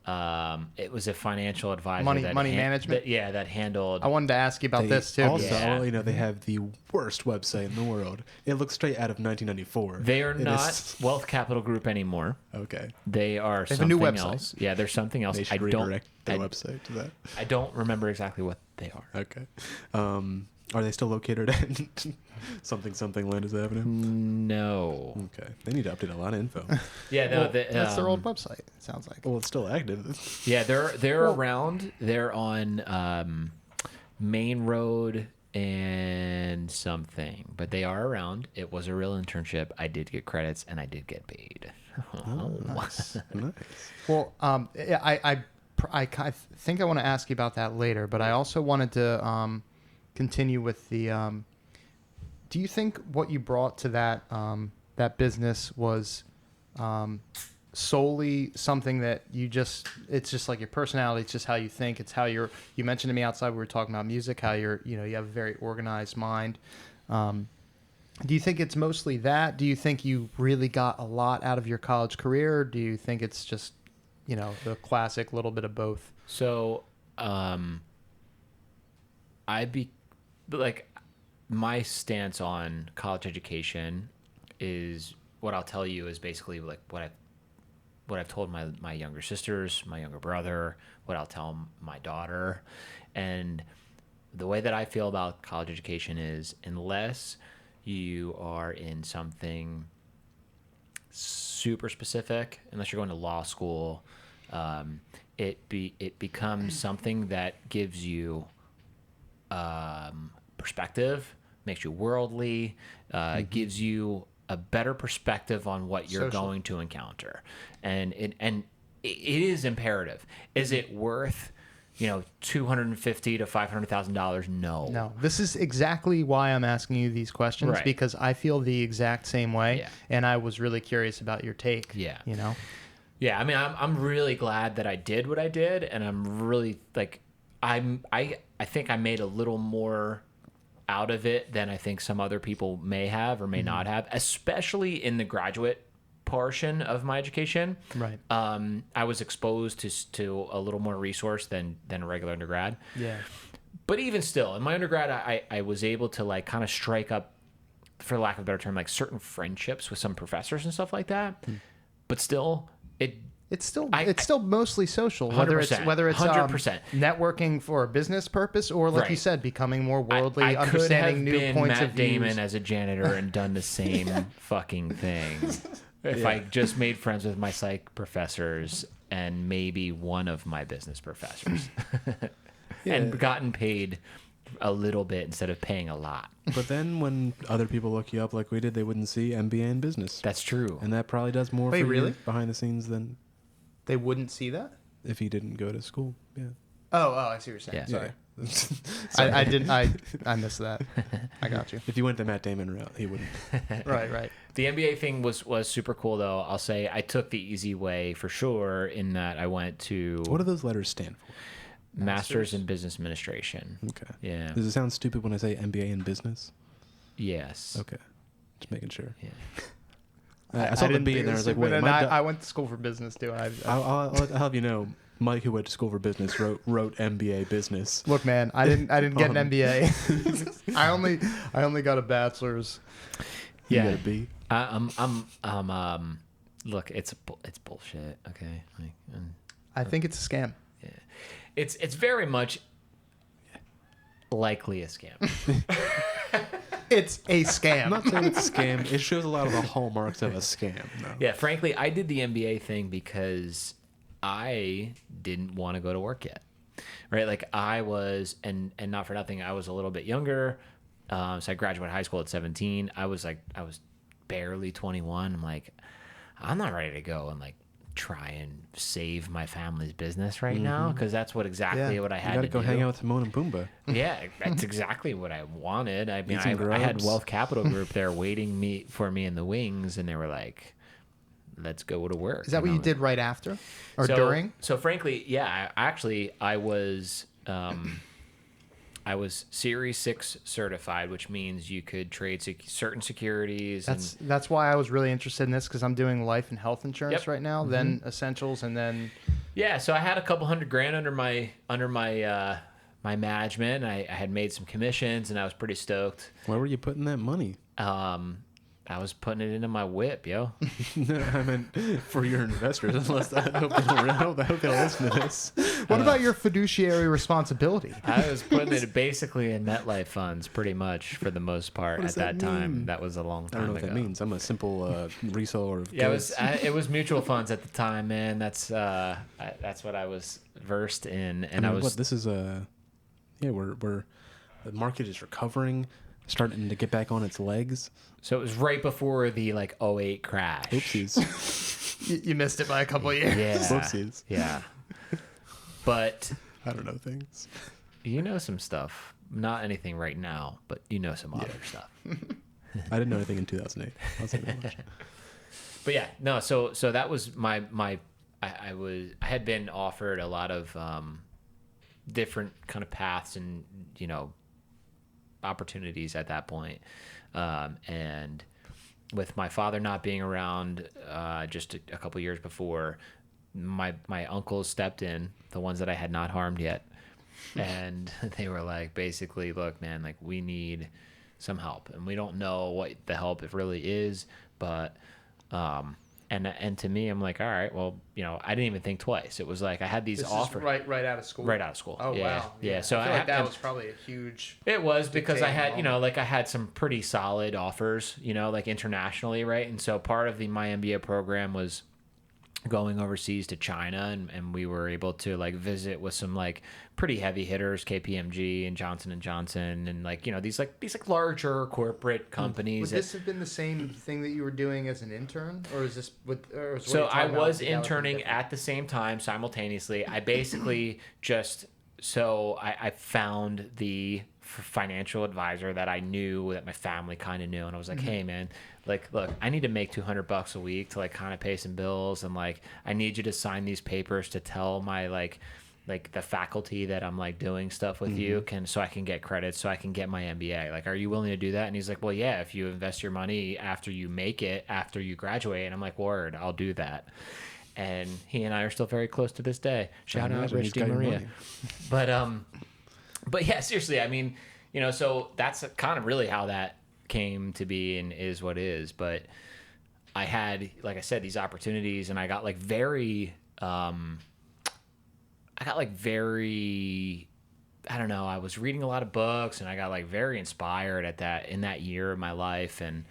It was a financial advisor. Money management? That handled. I wanted to ask you about this too. Also, Yeah. I'll let you know they have the worst website in the world. It looks straight out of 1994. They are It not is- Wealth Capital Group anymore. Okay. They are They have a something new website. else. Yeah, there's something else. They should redirect their website to that. I don't remember exactly what they are. Okay. Are they still located at something Landis Avenue? No. Okay. They need to update a lot of info. Yeah, no, Well, that's their old website. It sounds like. Well, it's still active. Yeah, they're around. They're on Main Road and something, but they are around. It was a real internship. I did get credits and I did get paid. Nice. Nice. Well, I think I want to ask you about that later, but I also wanted to continue with the. Do you think what you brought to that business was solely something that it's just like your personality, it's just how you think, it's how you mentioned to me outside we were talking about music, how you have a very organized mind. Do you think it's mostly that? Do you think you really got a lot out of your college career? Or do you think it's just, the classic little bit of both? So, my stance on college education is what I'll tell you is basically like what I've told my younger sisters, my younger brother, what I'll tell my daughter. And the way that I feel about college education is unless you are in something super specific, unless you're going to law school, it becomes something that gives you perspective, makes you worldly, gives you a better perspective on what you're going to encounter, and it is imperative. Is it worth $250,000 to $500,000? No. This is exactly why I'm asking you these questions, Right. because I feel the exact same way, Yeah. and I was really curious about your take. Yeah. Yeah, I mean, I'm really glad that I did what I did, and I'm really I think I made a little more out of it than I think some other people may have or may not have, especially in the graduate portion of my education. Right. I was exposed to a little more resource than a regular undergrad. Yeah. But even still, in my undergrad, I was able to kind of strike up, for lack of a better term, certain friendships with some professors and stuff like that. But still, It's still mostly social, whether it's 100%. Networking for a business purpose or, like you Right. said, becoming more worldly, I could understanding have new been points Matt of views. Damon as a janitor and done the same fucking thing. If I just made friends with my psych professors and maybe one of my business professors and gotten paid a little bit instead of paying a lot. But then when other people look you up like we did, they wouldn't see MBA in business. That's true. And that probably does more Wait, for really? you behind the scenes than They wouldn't see that? if he didn't go to school. Yeah. Oh, I see what you're saying. Yeah. Sorry. Sorry. I didn't. I missed that. I got you. If you went the Matt Damon route, he wouldn't. Right. The MBA thing was super cool, though. I'll say I took the easy way for sure in that I went to What do those letters stand for? Master's in Business Administration. Okay. Yeah. Does it sound stupid when I say MBA in business? Yes. Okay. Just making sure. Yeah. I saw the didn't B think in there. I it was like, stupid, wait, and my I went to school for business too. I'll have you know, Mike, who went to school for business, wrote MBA business. Look, man, I didn't get an MBA. I only got a bachelor's. You Yeah. got a B. Look, it's bullshit. Okay. I think it's a scam. Yeah. It's very much likely a scam. It's a I'm scam. not saying it's a scam. It shows a lot of the hallmarks of a scam. Though. Yeah, frankly, I did the MBA thing because I didn't want to go to work yet. Right? Like I was, and not for nothing, I was a little bit younger. So I graduated high school at 17. I was barely 21. I'm like, I'm not ready to go and try and save my family's business right now, because that's what what I You had got to to go do. hang out with Timon and Pumbaa. Yeah, that's exactly what I wanted. I mean, Eat some I had grubs. Wealth Capital Group there waiting for me in the wings, and they were like, "Let's go to work." Is that what And you I'm did right after or so, during? So frankly, yeah, I was Series 6 certified, which means you could trade certain securities. That's why I was really interested in this, because I'm doing life and health insurance Yep. right now, then essentials, and then Yeah, so I had a couple $100,000 under my management. I had made some commissions, and I was pretty stoked. Where were you putting that money? I was putting it into my whip, yo. No, I meant for your investors. Unless I hope they don't listen to this. What about your fiduciary responsibility? I was putting it basically in MetLife funds, pretty much for the most part What at does that that time. mean? That was a long I time don't know what ago. that means. I'm a simple reseller of Yeah, goods. it was mutual funds at the time, man. That's what I was versed in, and I was. What this is we're the market is recovering, starting to get back on its legs. So it was right before the '08 crash. Oopsies. You missed it by a couple of years. Yeah. Whoopsies. Yeah. But I don't know things. you know some stuff. Not anything right now, but you know some other stuff. I didn't know anything in 2008. I'll say that much. But yeah, no. So that was my. I had been offered a lot of different kind of paths and opportunities at that point. And with my father not being around just a couple years before, my uncles stepped in, the ones that I had not harmed yet, and they were like, basically, look, man, like we need some help, and we don't know what the help it really is, but and to me, I'm like, all right, well, I didn't even think twice. It was like I had these offers right out of school. right out of school. Oh Yeah. wow. Yeah. So I feel like had- that was probably a huge. It was because I had, dictating moment. I had some pretty solid offers, like internationally, right? And so part of my MBA program was going overseas to China, and we were able to like visit with some like pretty heavy hitters, KPMG and Johnson & Johnson, and these larger corporate companies. Would this have been the same thing that you were doing as an intern, or is this what? Or is what So you're I talking about was the Gallagher interning different? at the same time simultaneously. I basically I found the financial advisor that I knew, that my family kind of knew, and I was like, hey man, like, look, I need to make $200 a week to like kind of pay some bills, and like I need you to sign these papers to tell my like the faculty that I'm like doing stuff with you so I can get credits, so I can get my MBA. Like, are you willing to do that? And he's like, well, yeah, if you invest your money after you make it, after you graduate. And I'm like, word, I'll do that. And he and I are still very close to this day. Shout out imagine Rich he's got your Maria. money. But yeah, seriously, I mean, so that's kind of really how that came to be and is what is. But I had, like I said, these opportunities, and I got like very, I don't know, I was reading a lot of books, and I got like very inspired in that year of my life. And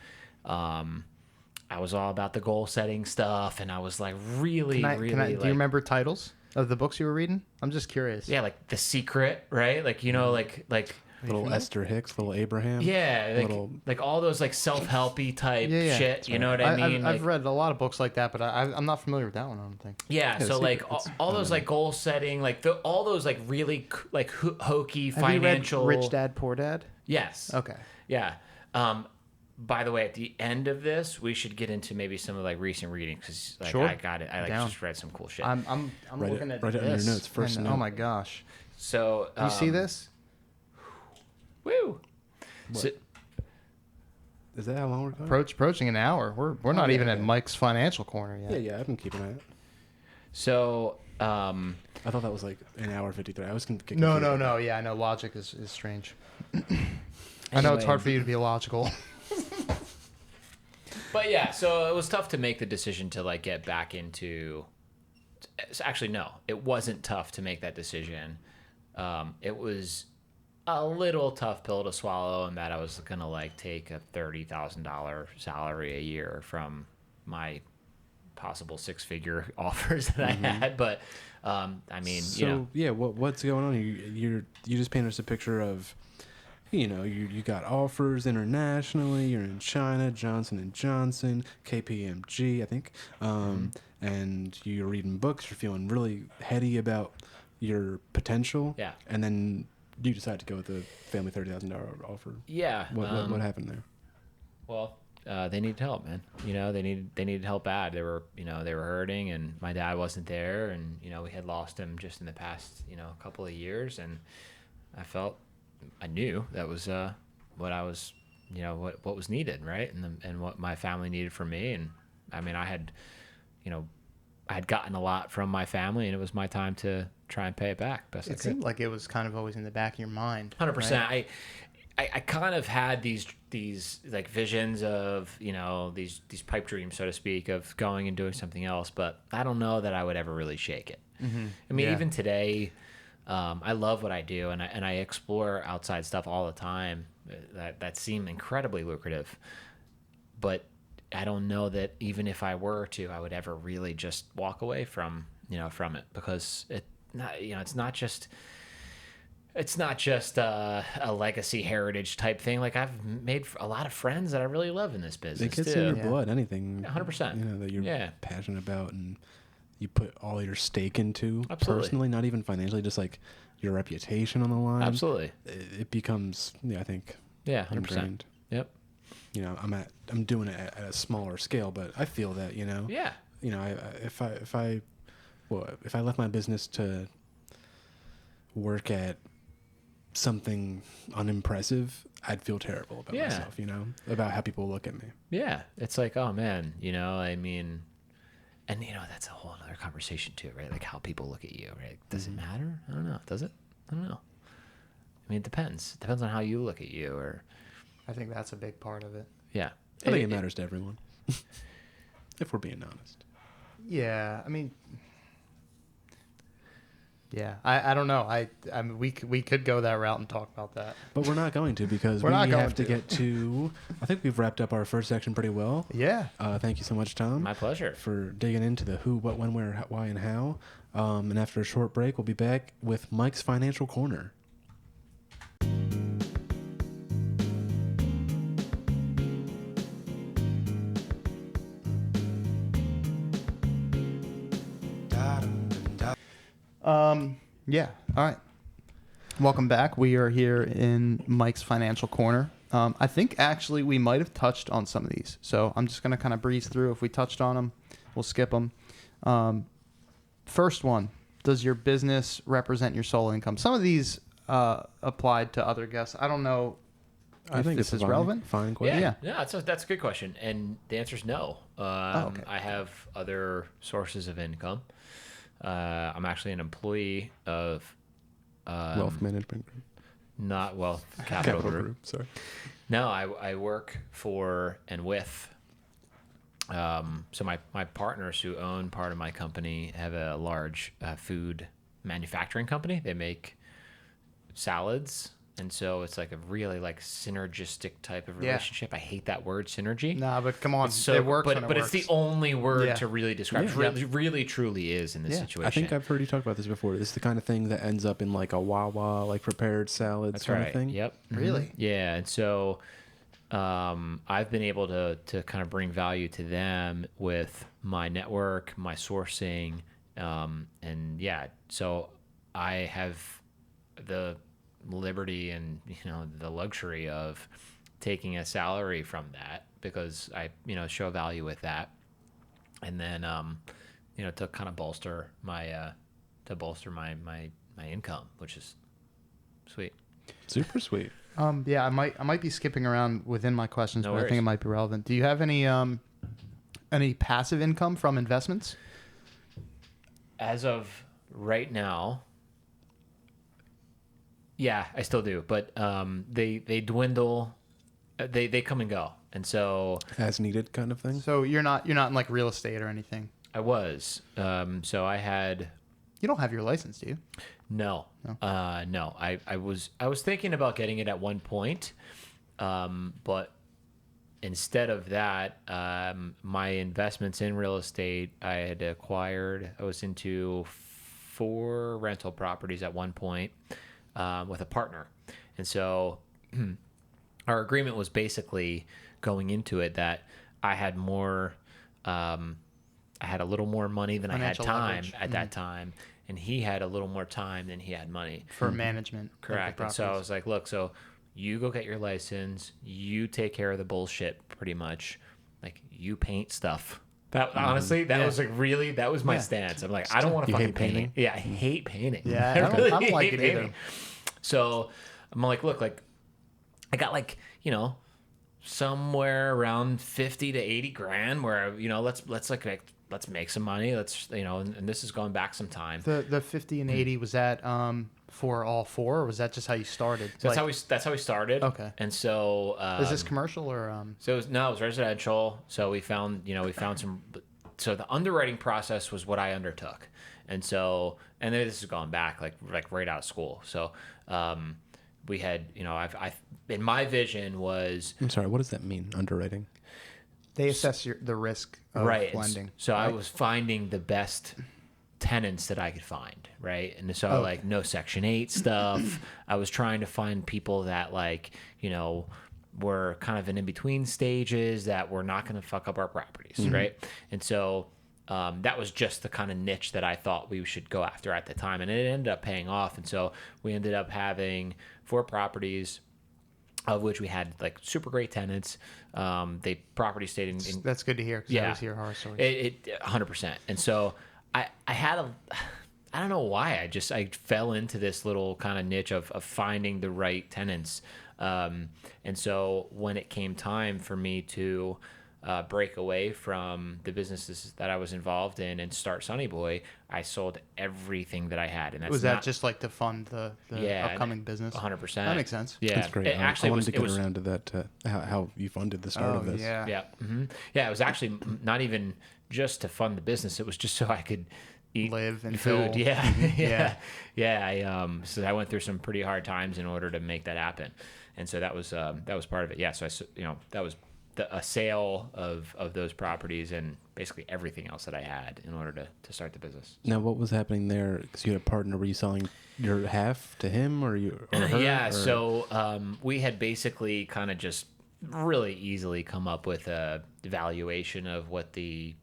I was all about the goal setting stuff, and I was like really, do you remember titles of the books you were reading? I'm just curious. yeah, like The Secret, right? Like, like Little Esther Hicks, little Abraham. yeah, Little- like all those like self-helpy type Yeah. shit, you know what I mean? I've read a lot of books like that, but I'm not familiar with that one. I don't think. Yeah, The so like Secret, it's- all those like goal setting, like all those like really like hokey Have financial. you read Rich Dad Poor Dad? Yes. Okay. Yeah. By the way, at the end of this, we should get into maybe some of like recent reading, because like Sure. I got it. I like Down. just read some cool shit. I'm Write it- looking at write it on your this. notes, first and, note. oh my gosh. So You see this? Woo. What? So, Is that how long we're going? Approaching an hour. We're not yeah, even at yeah. Mike's financial corner yet. Yeah, I've been keeping it. so I thought that was like an hour 53. I was No. Yeah, I know logic is strange. I know it's hard for you to be logical. But yeah, so it was tough to make the decision to like get back into. Actually, no, it wasn't tough to make that decision. It was a little tough pill to swallow, in that I was gonna like take a $30,000 salary a year from my possible 6-figure offers that I had. But I mean, So yeah, what's going on? You just painted us a picture of, you got offers internationally. You're in China, Johnson & Johnson, KPMG, I think, and you're reading books. You're feeling really heady about your potential. Yeah. And then you decide to go with the family $30,000 offer. yeah. What happened there? Well, they needed help, man. They needed help bad. They were hurting, and my dad wasn't there, and we had lost him just in the past couple of years, and I knew that was what I was what was needed, right, and what my family needed from me. And I mean, I had I'd gotten a lot from my family, and it was my time to try and pay it back best I It could. seemed like it was kind of always in the back of your mind. 100%. Right? I kind of had these like visions of, these pipe dreams, so to speak, of going and doing something else, but I don't know that I would ever really shake it. Mm-hmm. I mean, Yeah. even today, I love what I do, and I explore outside stuff all the time that seem incredibly lucrative, but I don't know that even if I were to, I would ever really just walk away from it, because it's not just a legacy heritage type thing. Like, I've made a lot of friends that I really love in this business. It gets too. in your Yeah. blood. Anything, 100%. that you're Yeah. passionate about and you put all your stake into. Absolutely. Personally, not even financially, just like your reputation on the line. Absolutely. It becomes, I think, Yeah, 100%. ingrained. Yep. I'm doing it at a smaller scale, but I feel that, Yeah. if I left my business to work at something unimpressive, I'd feel terrible about Yeah. myself, about how people look at me. Yeah. It's like, oh man, I mean, and that's a whole other conversation too, right? Like, how people look at you, right? Does it matter? I don't know. Does it? I don't know. I mean, it depends. It depends on how you look at you, or I think that's a big part of it. yeah. I think it matters to everyone, if we're being honest. Yeah, I mean, yeah, I don't know. I mean, we could go that route and talk about that. But we're not going to, because We're we not going have to to. get to. I think we've wrapped up our first section pretty well. Yeah. Thank you so much, Tom. My pleasure. For digging into the who, what, when, where, why, and how. And after a short break, we'll be back with Mike's Financial Corner. Yeah. All right. Welcome back. We are here in Mike's Financial Corner. I think actually we might have touched on some of these, so I'm just going to kind of breeze through. If we touched on them, we'll skip them. First one, does your business represent your sole income? Some of these applied to other guests. I don't know I if think this it's is fine, relevant. Fine Yeah, question. yeah, that's a good question, and the answer is no. okay. I have other sources of income. I'm actually an employee of Wealth management group. not Wealth Capital Group. Sorry. No, I work for and with. So my partners who own part of my company have a large food manufacturing company. They make salads. And so it's like a really like synergistic type of Yeah. relationship. I hate that word, synergy. Nah, but come on, So, it works. but when it but works. it's the only word Yeah. to really describe. Yeah. It really truly is in this Yeah. situation. I think I've heard you talk about this before. This is the kind of thing that ends up in like a Wawa, like prepared salads That's kind right. of thing. Yep. Really? Yeah. And so I've been able to kind of bring value to them with my network, my sourcing, and yeah. So I have the liberty and the luxury of taking a salary from that because I show value with that, and then to kind of bolster my my income, which is sweet. Super sweet. Yeah, I might be skipping around within my questions, No but I think worries. it might be relevant. Do you have any passive income from investments? As of right now, yeah, I still do, but they dwindle, they come and go, and so As needed kind of thing. So you're not in like real estate or anything. I was, so I had You don't have your license, do you? no, no, I was thinking about getting it at one point, but instead of that, my investments in real estate, I was into 4 rental properties at one point with a partner. And so our agreement was basically going into it that I had a little more money than Financial I had time leverage. at that time. And he had a little more time than he had money. For management. of the Correct. And so I properties. was like, look, so you go get your license, you take care of the bullshit pretty much. Like, you paint stuff. That honestly, that Yeah. was that was my Yeah. stance. I'm like, I don't want to You fucking hate paint. painting? Yeah, I hate painting. Yeah, I really I don't like hate it either. painting. So I'm like, look, like I got like, somewhere around 50 to 80 grand where, let's make some money. Let's, and this is going back some time. The 50 and 80, was that for all four, or was that just how you started? So that's how we started. Okay. And so is this commercial or So it was residential. So we found some. So the underwriting process was what I undertook, and then this is going back like right out of school. So we had, I in my vision was. I'm sorry. What does that mean? Underwriting. They assess the risk of lending. So right? I was finding the best tenants that I could find, right? And so like no Section 8 stuff. I was trying to find people that were kind of in between stages that were not going to fuck up our properties, right? And so that was just the kind of niche that I thought we should go after at the time, and it ended up paying off. And so we ended up having 4 properties, of which we had like super great tenants. They property stayed in that's good to hear. Cause I always hear horror stories. It 100%. And so I had I don't know why I fell into this little kind of niche of finding the right tenants. And so when it came time for me to break away from the businesses that I was involved in and start Sunny Boy, I sold everything that I had. And was that just like to fund the upcoming business? 100%. That makes sense. Yeah, that's great. I wanted to get around to that. How you funded the start of this? Yeah. Yeah. Mm-hmm. Yeah. It was actually not even just to fund the business. It was just so I could eat, live and food. fill. Yeah. So I went through some pretty hard times in order to make that happen, and so that was part of it. Yeah. So that was a sale of those properties and basically everything else that I had in order to start the business. Now, what was happening there? Because you had a partner. Were you selling your half to him or her? Yeah. Or? So we had basically kind of just really easily come up with a valuation of what the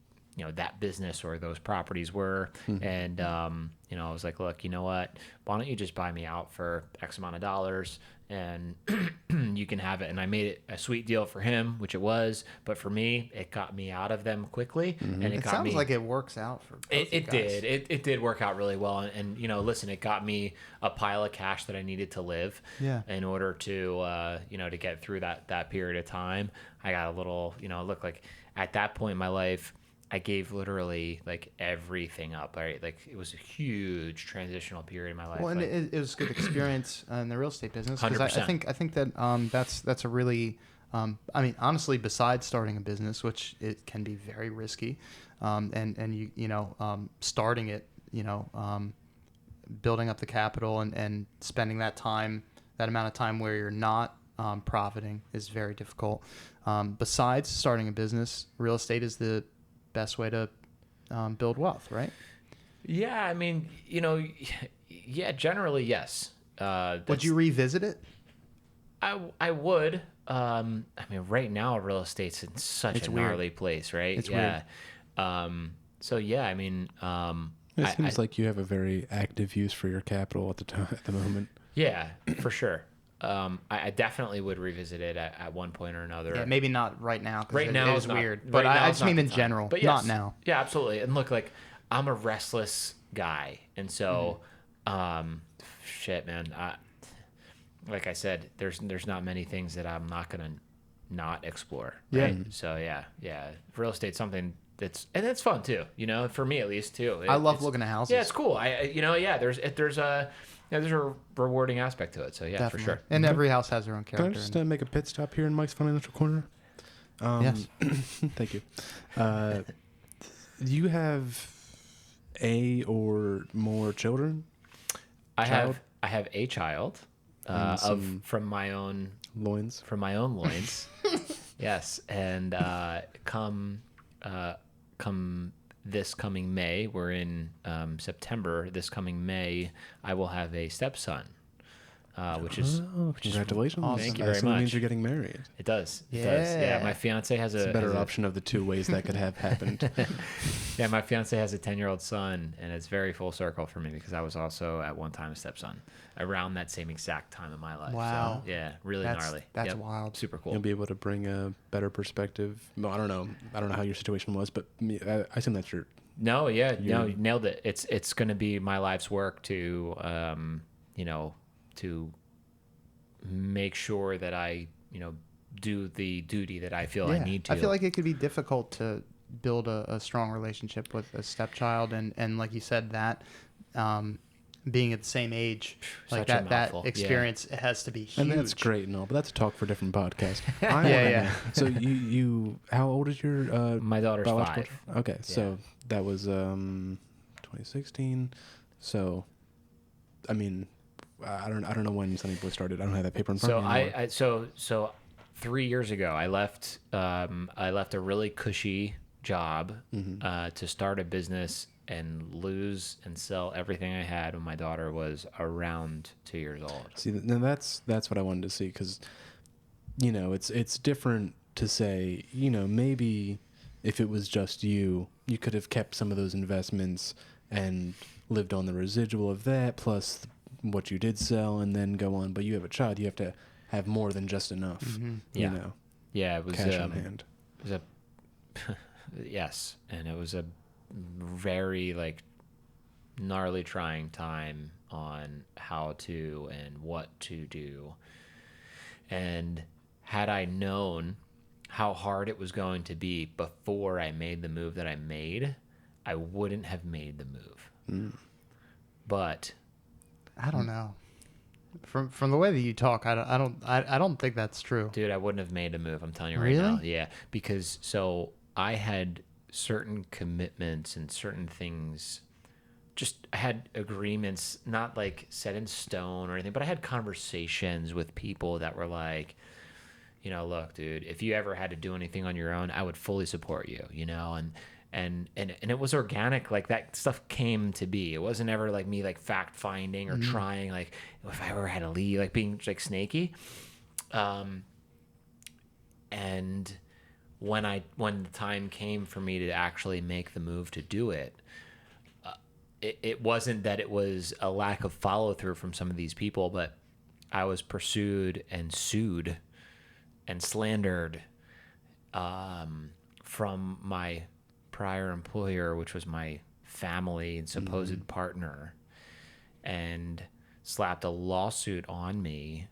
that business or those properties were. And, I was like, look, you know what, why don't you just buy me out for X amount of dollars and you can have it. And I made it a sweet deal for him, which it was, but for me, it got me out of them quickly. And it sounds like it works out for both it did. It did work out really well. And listen, it got me a pile of cash that I needed to live in order to, to get through that period of time. I got a little, look, like at that point in my life, I gave literally like everything up, right? Like it was a huge transitional period in my life. Well, and it was a good experience in the real estate business. 100%. I think that that's a really, honestly, besides starting a business, which it can be very risky, and starting it, building up the capital and spending that amount of time where you're not profiting is very difficult. Besides starting a business, real estate is the best way to build wealth, right? Yeah, generally yes. Would you revisit it? I would. Right now real estate's in such a gnarly place, right? It's weird. It seems like you have a very active use for your capital at the moment. Yeah, for sure. I definitely would revisit it at one point or another. Yeah, maybe not right now. Right now is weird. But I just mean in general, but not now. Yeah, absolutely. And look, like I'm a restless guy, and so, shit, man. Like I said, there's not many things that I'm not gonna not explore. Right? Yeah. So yeah, real estate's something that's fun too. For me at least too. I love looking at houses. Yeah, it's cool. There's a rewarding aspect to it. So yeah, definitely. for sure. And every house has their own character. Can I just make a pit stop here in Mike's Financial Corner? Yes. Thank you. Do you have a or more children? I have a child from my own loins. From my own loins. Yes, and come this coming May, we're in September. This coming May, I will have a stepson, which is congratulations! Awesome. Thank you very much. It means you're getting married. It does. Yeah. It does. Yeah. My fiance has a better option of the two ways that could have happened. Yeah, my fiance has a 10-year-old son, and it's very full circle for me because I was also at one time a stepson around that same exact time in my life. Wow. So, yeah, really gnarly. That's wild. Super cool. You'll be able to bring a better perspective. Well, I don't know how your situation was, but I assume that's your. No, yeah, no, you nailed it. It's going to be my life's work to, to make sure that I, do the duty that I feel I Yeah. need to. I feel like it could be difficult to build a strong relationship with a stepchild, and like you said, that being at the same age, like Such a that mouthful. experience it has to be huge. And that's great and all, but that's a talk for a different podcast. Yeah. So you, how old is your My daughter's biological 5. Okay, so that was 2016. So, I mean, I don't know when Sunny Boy started. I don't have that paper in front of me anymore. So 3 years ago, I left a really cushy job to start a business and lose and sell everything I had when my daughter was around 2 years old. See, now that's what I wanted to see, because, you know, it's different to say, you know, maybe if it was just you could have kept some of those investments and lived on the residual of that plus what you did sell and then go on. But you have a child, you have to have more than just enough. You know, It was cash on hand. It was a yes, and it was a very like gnarly trying time on how to and what to do. And had I known how hard it was going to be before I made the move that I made, I wouldn't have made the move. But I don't know. From the way that you talk, I don't think that's true. dude, I wouldn't have made a move. I'm telling you right Really? now. Yeah, because so I had certain commitments and certain things. Just I had agreements, not like set in stone or anything, but I had conversations with people that were like, you know, look, dude, if you ever had to do anything on your own, I would fully support you, you know, and it was organic. Like that stuff came to be. It wasn't ever like me like fact finding or trying like if I ever had to leave, like being like snaky. And when the time came for me to actually make the move to do it, it wasn't that it was a lack of follow through from some of these people, but I was pursued and sued and slandered from my prior employer, which was my family and supposed partner, and slapped a lawsuit on me,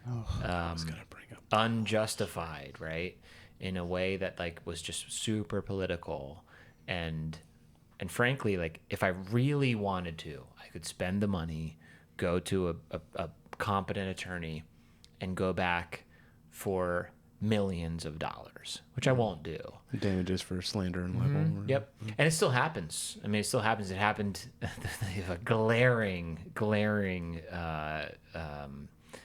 I was gonna bring up unjustified, right, in a way that like was just super political, and frankly, like if I really wanted to, I could spend the money, go to a competent attorney, and go back for millions of dollars, which I won't do. damages for slander and libel. Yep. And it still happens. I mean, it still happens. It happened, a glaring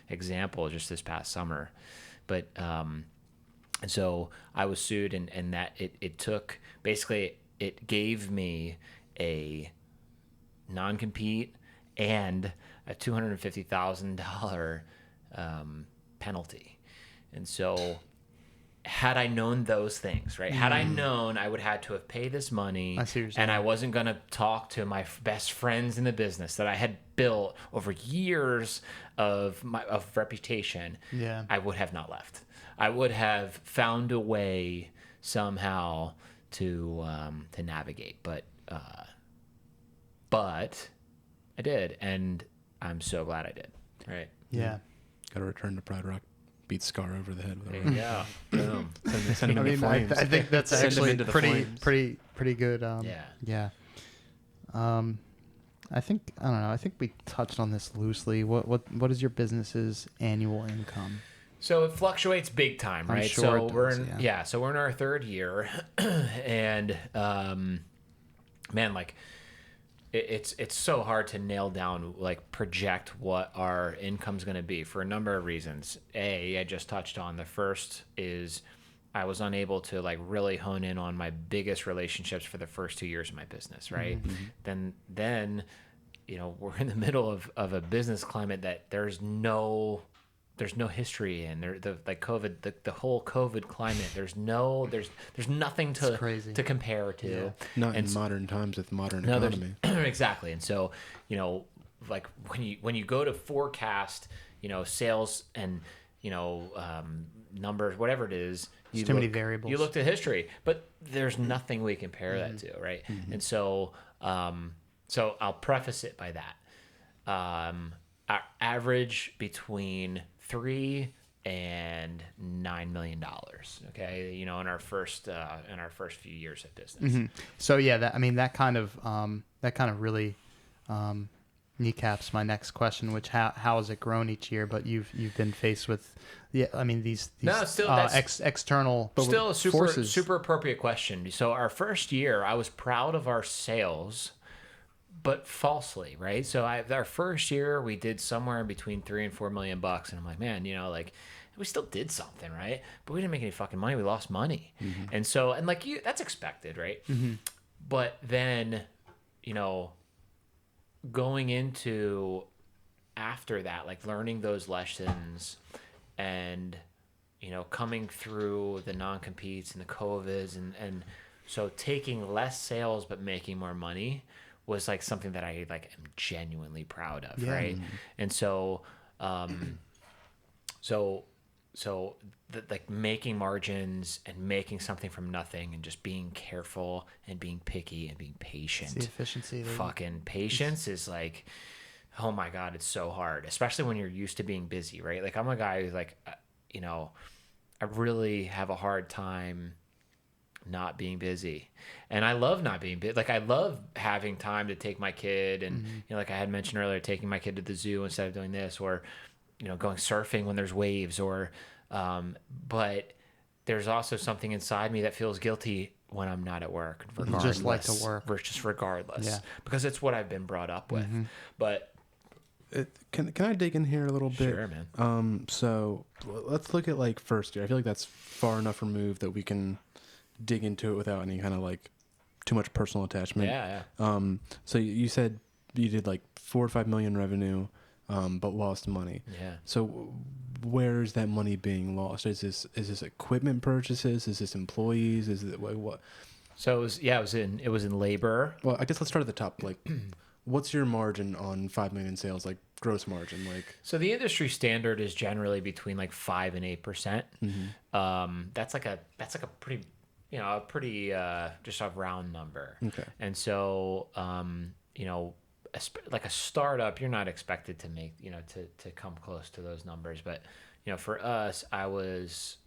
example just this past summer. But, and so I was sued, and that it took, basically, it gave me a non-compete and a $250,000 penalty. And so had I known those things, right? Had I known I would have to have paid this money, I see what you're saying. and I wasn't going to talk to my best friends in the business that I had built over years of reputation, Yeah. I would have not left. I would have found a way somehow to navigate, but I did, and I'm so glad I did. Right? Yeah. Got to return to Pride Rock. Beat Scar over the head with a rock. Yeah. Boom. Send him I into mean, flames. I think that's Send him actually into the pretty flames. good. Yeah. Yeah. I think I don't know. I think we touched on this loosely. What is your business's annual income? So it fluctuates big time, I'm right? sure So it we're does, in, yeah. so we're in our third year, and man, like it's so hard to nail down, like project what our income's going to be for a number of reasons. I just touched on the first is I was unable to like really hone in on my biggest relationships for the first 2 years of my business, right? Then you know, we're in the middle of a business climate that there's no history in there. Like COVID, the whole COVID climate. There's nothing crazy. to compare to. Yeah. Not in modern times with modern No, economy. exactly. And so, you know, like when you go to forecast, you know, sales and, you know, numbers, whatever it is, you There's too many variables. You look to history, but there's nothing we compare that to, right? And so, so I'll preface it by that. Our average between 3 and $9 million. Okay, in our first few years of business. So yeah, that kind of really kneecaps my next question, which how has it grown each year? But you've been faced with these external still a forces. super appropriate question. So our first year, I was proud of our sales, but falsely, right? So our first year, we did somewhere in between $3 and $4 million, and I'm like, man, we still did something, right? But we didn't make any fucking money. We lost money, and that's expected, right? But then, going into after that, like learning those lessons, and coming through the non-competes and the COVIDs, and so taking less sales but making more money was like something that I am genuinely proud of, right? And so making margins and making something from nothing and just being careful and being picky and being patient. It's the efficiency. Fucking patience is like, oh my God, it's so hard, especially when you're used to being busy, right? Like I'm a guy who's I really have a hard time not being busy, and I love not being busy. Like I love having time to take my kid, and like I had mentioned earlier, taking my kid to the zoo instead of doing this, or going surfing when there's waves, or but there's also something inside me that feels guilty when I'm not at work, regardless. You just like to work, just regardless, because it's what I've been brought up with. But can I dig in here a little bit? Sure, man. So let's look at first year. I feel like that's far enough removed that we can dig into it without any kind of too much personal attachment. Yeah. So you said you did 4 or 5 million revenue, but lost money. Yeah. So where is that money being lost? Is this equipment purchases? Is this employees? Is it what? So it was in labor. Well, I guess let's start at the top. What's your margin on 5 million sales? Gross margin, So the industry standard is generally between 5 and 8%. That's a pretty, just a round number. Okay. And so, like a startup, you're not expected to make, to come close to those numbers. But, for us, I was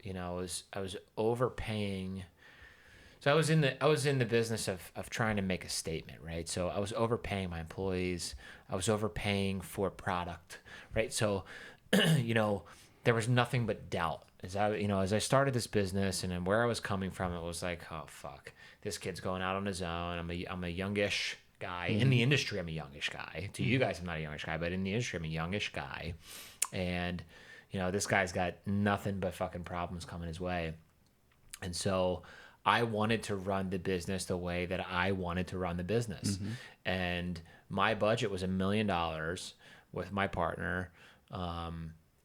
overpaying. So I was in the business of trying to make a statement, right? So I was overpaying my employees. I was overpaying for product, right? So, there was nothing but doubt. As I started this business and then where I was coming from, it was like, oh fuck, this kid's going out on his own. I'm a youngish guy. In the industry, I'm a youngish guy. To you guys, I'm not a youngish guy, but in the industry, I'm a youngish guy. And, this guy's got nothing but fucking problems coming his way. And so I wanted to run the business the way that I wanted to run the business. And my budget was $1 million with my partner.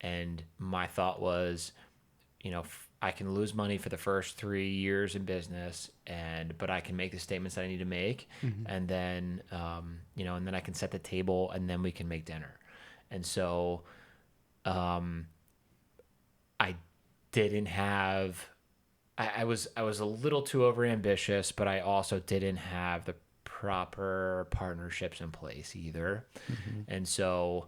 And my thought was, I can lose money for the first 3 years in business, but I can make the statements that I need to make. And then, and then I can set the table, and then we can make dinner. And so, I didn't have, I was a little too overambitious, but I also didn't have the proper partnerships in place either. And so,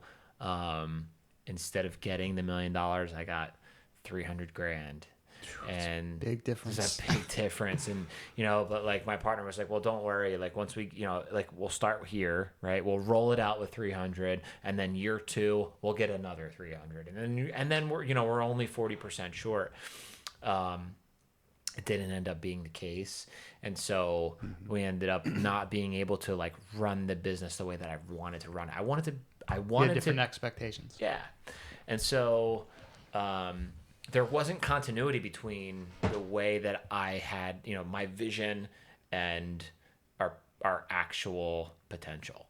instead of getting the $1 million, I got $300,000. And big difference. It's a big difference. And, but my partner was like, well, don't worry. Once we, we'll start here, right? We'll roll it out with 300, and then year 2, we'll get another 300. And then we're only 40% short. It didn't end up being the case. And so we ended up not being able to run the business the way that I wanted to run it. I wanted different expectations. Yeah. And so, there wasn't continuity between the way that I had, my vision and our actual potential.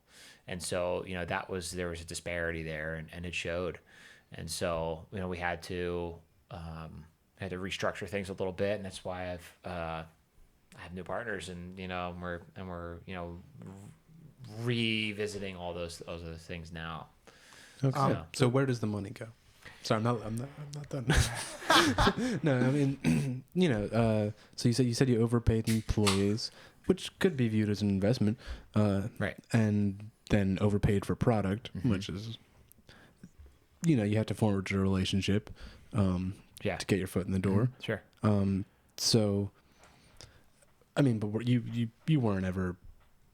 And so, there was a disparity there, and it showed. And so, we had to restructure things a little bit, and that's why I have new partners, and we're revisiting all those things now. Okay. So where does the money go? Sorry, I'm not done. No, I mean, so you said you overpaid employees, which could be viewed as an investment, right? And then overpaid for product, which is, you have to forge a relationship. Yeah. to get your foot in the door. Sure. So, I mean, but you weren't ever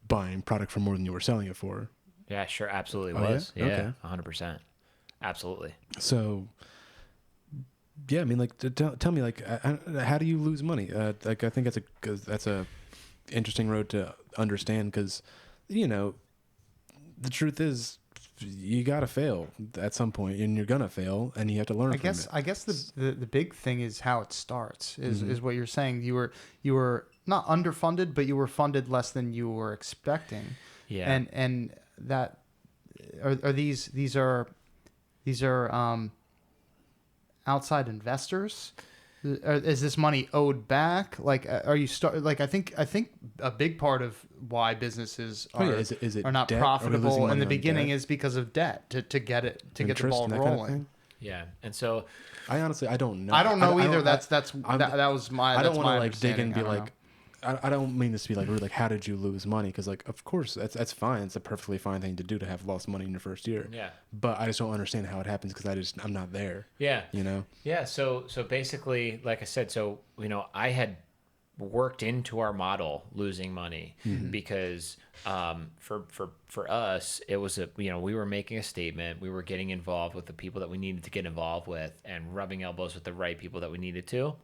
buying product for more than you were selling it for. Yeah, sure. Absolutely Oh, yeah? was. Yeah. Okay. 100%. Absolutely. So, yeah, I mean, like, tell me, like, how do you lose money? Like, I think that's a interesting road to understand because, you know, the truth is you gotta fail at some point, and you're gonna fail, and you have to learn from it. I guess the big thing is how it starts. Mm-hmm. Is what you're saying. You were not underfunded, but you were funded less than you were expecting. Yeah. And that are these are outside investors. Is this money owed back? Like, are you like? I think a big part of why businesses are, Is it are not debt? Are we losing profitable in money the on beginning debt? is because of debt to get the Interest ball and that kind of rolling. thing? Yeah. And so, I honestly, I don't know. I don't know either. that Was my. I don't want to like dig in and be like, I don't mean this to be like, really like, how did you lose money? Because like, of course, that's fine. It's a perfectly fine thing to do to have lost money in your first year. yeah. But I just don't understand how it happens because I'm not there. Yeah. You know. Yeah. So basically, like I said, I had worked into our model losing money because for us, it was we were making a statement. We were getting involved with the people that we needed to get involved with and rubbing elbows with the right people that we needed to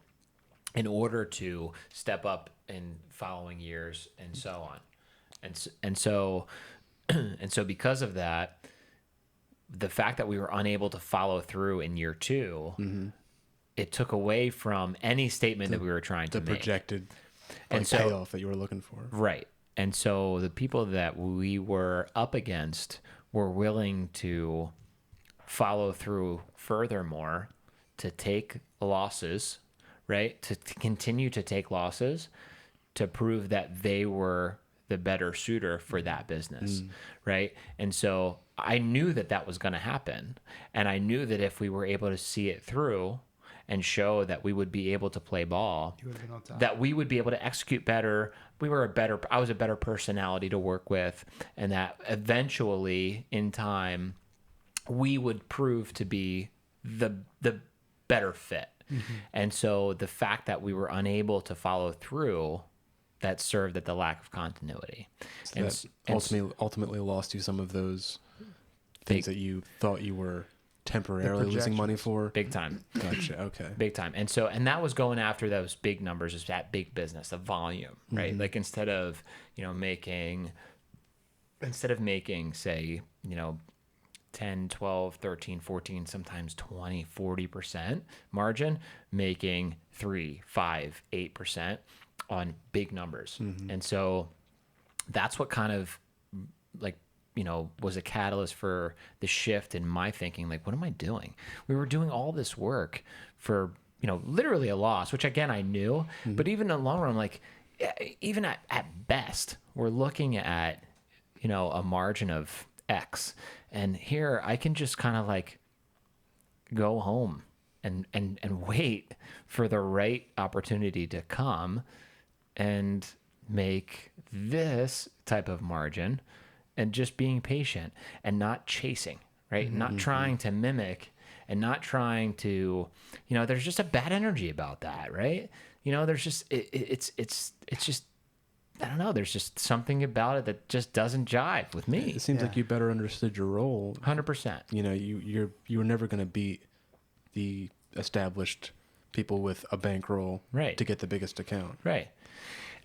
in order to step up in following years and so on. And so because of that, the fact that we were unable to follow through in year 2, it took away from any statement that we were trying to The make. projected And so- payoff that you were looking for. Right. And so the people that we were up against were willing to follow through furthermore, to take losses, right? To continue to take losses to prove that they were the better suitor for that business, right? And so I knew that was going to happen. And I knew that if we were able to see it through and show that we would be able to play ball, that we would be able to execute better. I was a better personality to work with, and that eventually in time we would prove to be the better fit. And so the fact that we were unable to follow through, that served at the lack of continuity. So that ultimately lost you some of those things that you thought you were temporarily losing money for. Big time. Gotcha. Okay. Big time. And that was going after those big numbers, is that big business, the volume, right? Like instead of making, say, 10, 12, 13, 14, sometimes 20, 40% margin, making 3, 5, 8% on big numbers. And so that's what kind of was a catalyst for the shift in my thinking. Like, what am I doing? We were doing all this work for, literally a loss, which again, I knew, but even in the long run, like even at best, we're looking at, a margin of X. And here I can just kind of like go home and wait for the right opportunity to come and make this type of margin, and just being patient and not chasing, right? Not trying to mimic and not trying to, there's just a bad energy about that, right? There's just, it's just, I don't know. There's just something about it that just doesn't jive with me. It seems like you better understood your role. 100%. You were never going to beat the established people with a bankroll to get the biggest account. Right.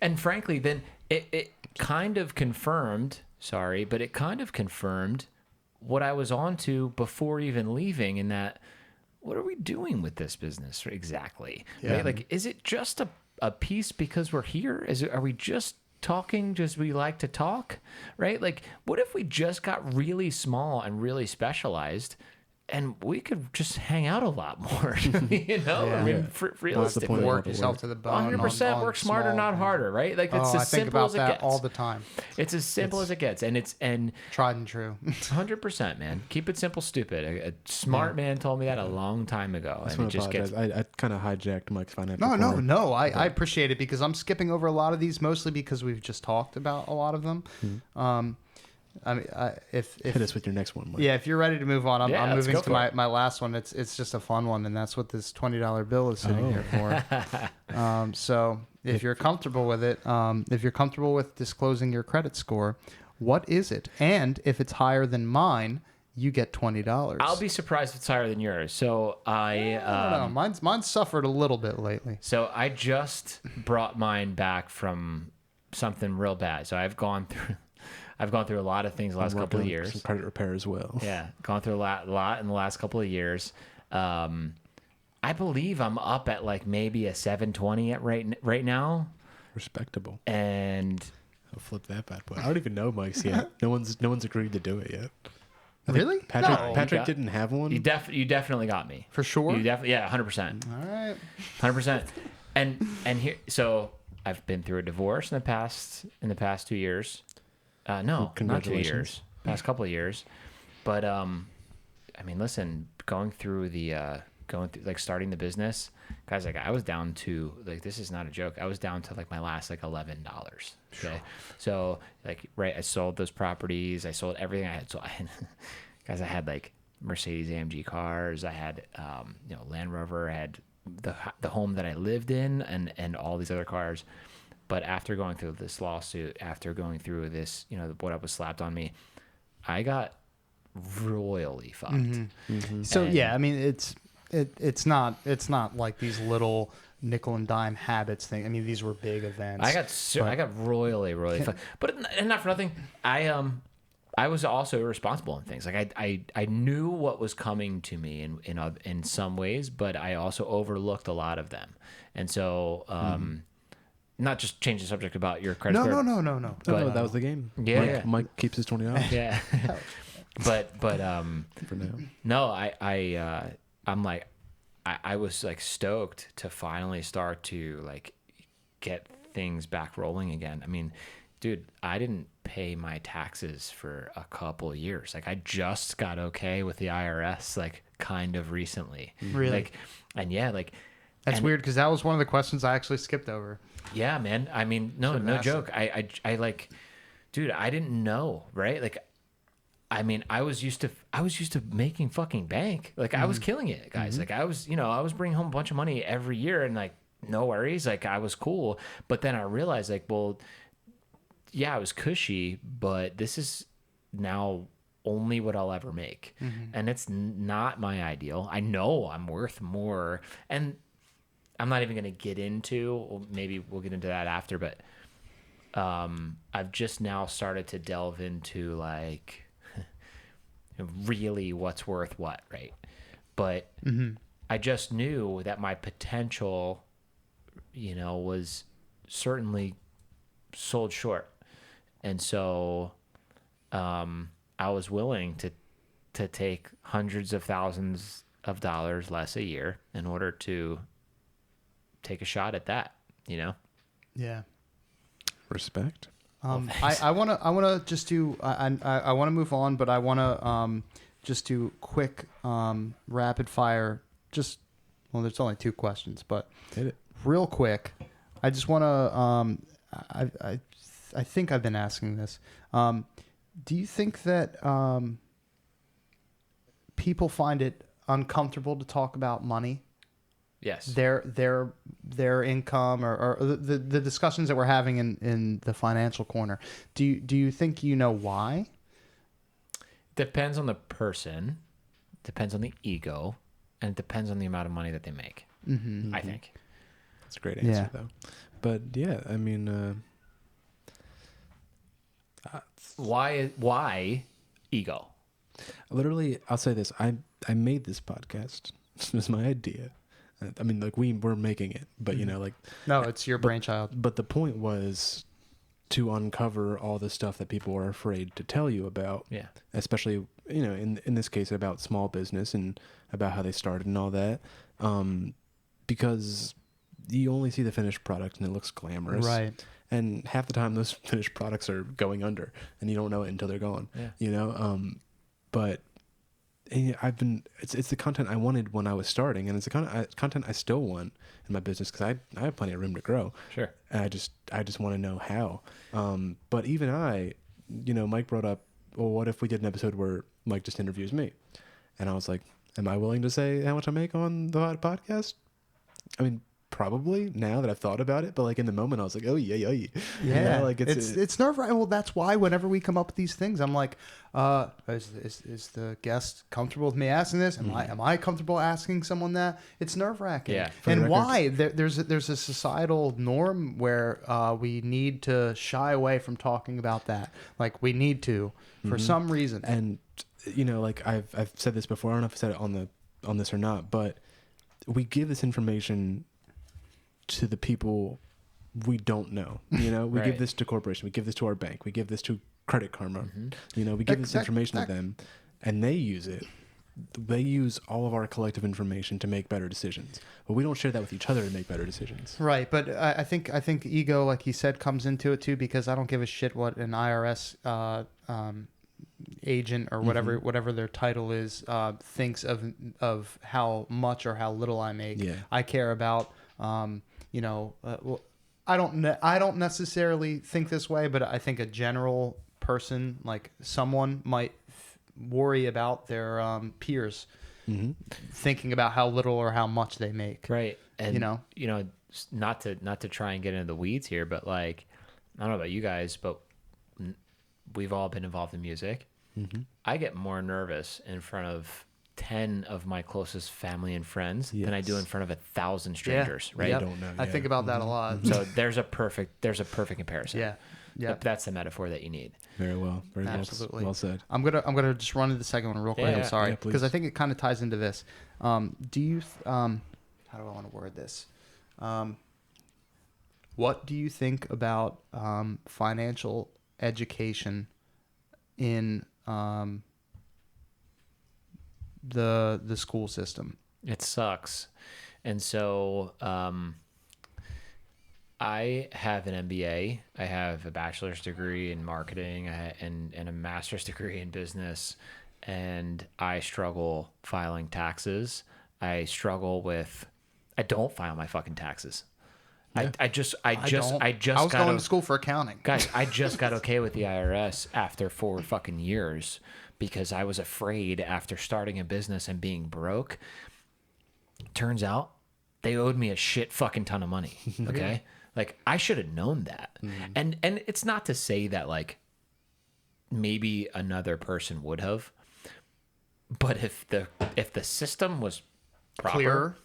And frankly, then it kind of confirmed, it kind of confirmed what I was on to before even leaving, in that, what are we doing with this business exactly? Yeah. Right? Like, is it just a piece because we're here? Are we just talking just we like to talk, right? Like, what if we just got really small and really specialized, and we could just hang out a lot more? I mean, realistically, work yourself to the bone. 100% work smarter, not harder, right? Like, it's as simple as it gets. All the time. It's as simple as it gets, and tried and true. 100%, man. Keep it simple, stupid. A smart man told me that a long time ago, and it just gets. I kind of hijacked Mike's financial. No. I appreciate it, because I'm skipping over a lot of these, mostly because we've just talked about a lot of them. I mean, if Hit us with your next one, Mike. yeah, if you're ready to move on, I'm Yeah, let's moving go to for it. my last one. It's just a fun one, and that's what this $20 bill is sitting here for. So if you're comfortable with it, if you're comfortable with disclosing your credit score, what is it? And if it's higher than mine, you get $20. I'll be surprised if it's higher than yours. So I don't know. Mine's suffered a little bit lately. So I just brought mine back from something real bad. So I've gone through a lot of things the last couple of years. Some credit repair as well. Yeah, gone through a lot in the last couple of years. I believe I'm up at like maybe a 720 at right now. Respectable. And I'll flip that bad boy. I don't even know Mike's yet. No one's agreed to do it yet. Really? Patrick didn't have one. you definitely got me. For sure? You definitely, yeah, 100%. All right. 100%. And here, so I've been through a divorce in the past 2 years. No, not 2 Congratulations. years. Past couple of years. But I mean, listen, going through like starting the business, guys, like I was down to, like, this is not a joke. I was down to like my last like $11. Okay. So like, right, I sold those properties. I sold everything I had. So guys, I had like Mercedes AMG cars. I had, Land Rover. I had the home that I lived in and all these other cars. But after going through this lawsuit, after going through this, what was slapped on me, I got royally fucked. Mm-hmm. So And- yeah, I mean it's not like these little nickel and dime habits thing. I mean these were big events. I got royally fucked. But and not for nothing, I was also irresponsible in things. Like I knew what was coming to me in some ways, but I also overlooked a lot of them. And so not just change the subject about your credit No. card. No, that was the game. Yeah. Mike keeps his $20 Yeah. but for now. no, I'm like, I was like stoked to finally start to like get things back rolling again. I mean, dude, I didn't pay my taxes for a couple of years. Like I just got okay with the IRS, like kind of recently. Really? Like, and yeah, like, That's and- weird because that was one of the questions I actually skipped over. Yeah, man. I mean, no massive. joke. I like, dude, I didn't know, right? Like, I mean, I was used to making fucking bank. Like I was killing it, guys. Like I was bringing home a bunch of money every year and like, no worries. Like I was cool. But then I realized like, well, yeah, I was cushy, but this is now only what I'll ever make. And it's not my ideal. I know I'm worth more. And I'm not even going to get into, or maybe we'll get into that after, but I've just now started to delve into like really what's worth what, right? But I just knew that my potential, was certainly sold short. And so I was willing to take hundreds of thousands of dollars less a year in order to take a shot at that, Yeah. Respect. I want to just do I want to move on, but I want to just do quick rapid fire. There's only 2 questions, but Hit it. real quick. I just want to I think I've been asking this. Do you think that people find it uncomfortable to talk about money? Yes. Their income or the discussions that we're having in the financial corner. Do you think why? Depends on the person, depends on the ego, and it depends on the amount of money that they make. I think. That's a great answer, Yeah. though. But yeah, I mean, Why ego? literally, I'll say this: I made this podcast. This was my idea. I mean, like we're making it, but like, No, it's your brainchild. but the point was to uncover all the stuff that people are afraid to tell you about. Yeah. Especially, in this case about small business and about how they started and all that. Because you only see the finished product and it looks glamorous. Right. And half the time those finished products are going under and you don't know it until they're gone. Yeah. But it's the content I wanted when I was starting, and it's the content I still want in my business because I have plenty of room to grow. Sure. And I just want to know how. But even Mike brought up well, what if we did an episode where Mike just interviews me? And I was like, am I willing to say how much I make on the podcast? I mean, probably now that I've thought about it, but like in the moment I was like, oh yeah. You know, like it's nerve-wracking. Well, that's why whenever we come up with these things, I'm like, is the guest comfortable with me asking this? Am I comfortable asking someone that? It's nerve-wracking. Yeah. And why? There's a societal norm where we need to shy away from talking about that. Like we need to for some reason. And you know, like I've said this before. I don't know if I said it on this or not, but we give this information to the people we don't know. You know, we give this to corporation, we give this to our bank, we give this to Credit Karma. You know, we give this information to them, and they use it. They use all of our collective information to make better decisions, but we don't share that with each other to make better decisions. Right, but I think ego, like he said, comes into it too, because I don't give a shit what an IRS agent or whatever their title is thinks of how much or how little I make. Yeah. I care about well, I don't necessarily think this way, but I think a general person, like someone, might worry about their peers thinking about how little or how much they make. Right. And not to try and get into the weeds here, but like, I don't know about you guys, but we've all been involved in music. I get more nervous in front of 10 of my closest family and friends than I do in front of 1,000 strangers. Right. I don't know. I think about that a lot. So there's a perfect comparison. Yeah. That's the metaphor that you need. Very well. Very Absolutely. well said. I'm gonna just run to the second one real quick. I'm sorry, please. because I think it kind of ties into this. Do you? How do I want to word this? What do you think about financial education in the school system? It sucks. And so I have an MBA. I have a bachelor's degree in marketing and a master's degree in business. And I struggle filing taxes. I don't file my fucking taxes. Yeah. I was going to school for accounting. Guys, I just got okay with the IRS after 4 fucking years because I was afraid after starting a business and being broke. Turns out they owed me a shit fucking ton of money. Okay? Like I should have known that. And it's not to say that like maybe another person would have, but if the system was proper, clearer,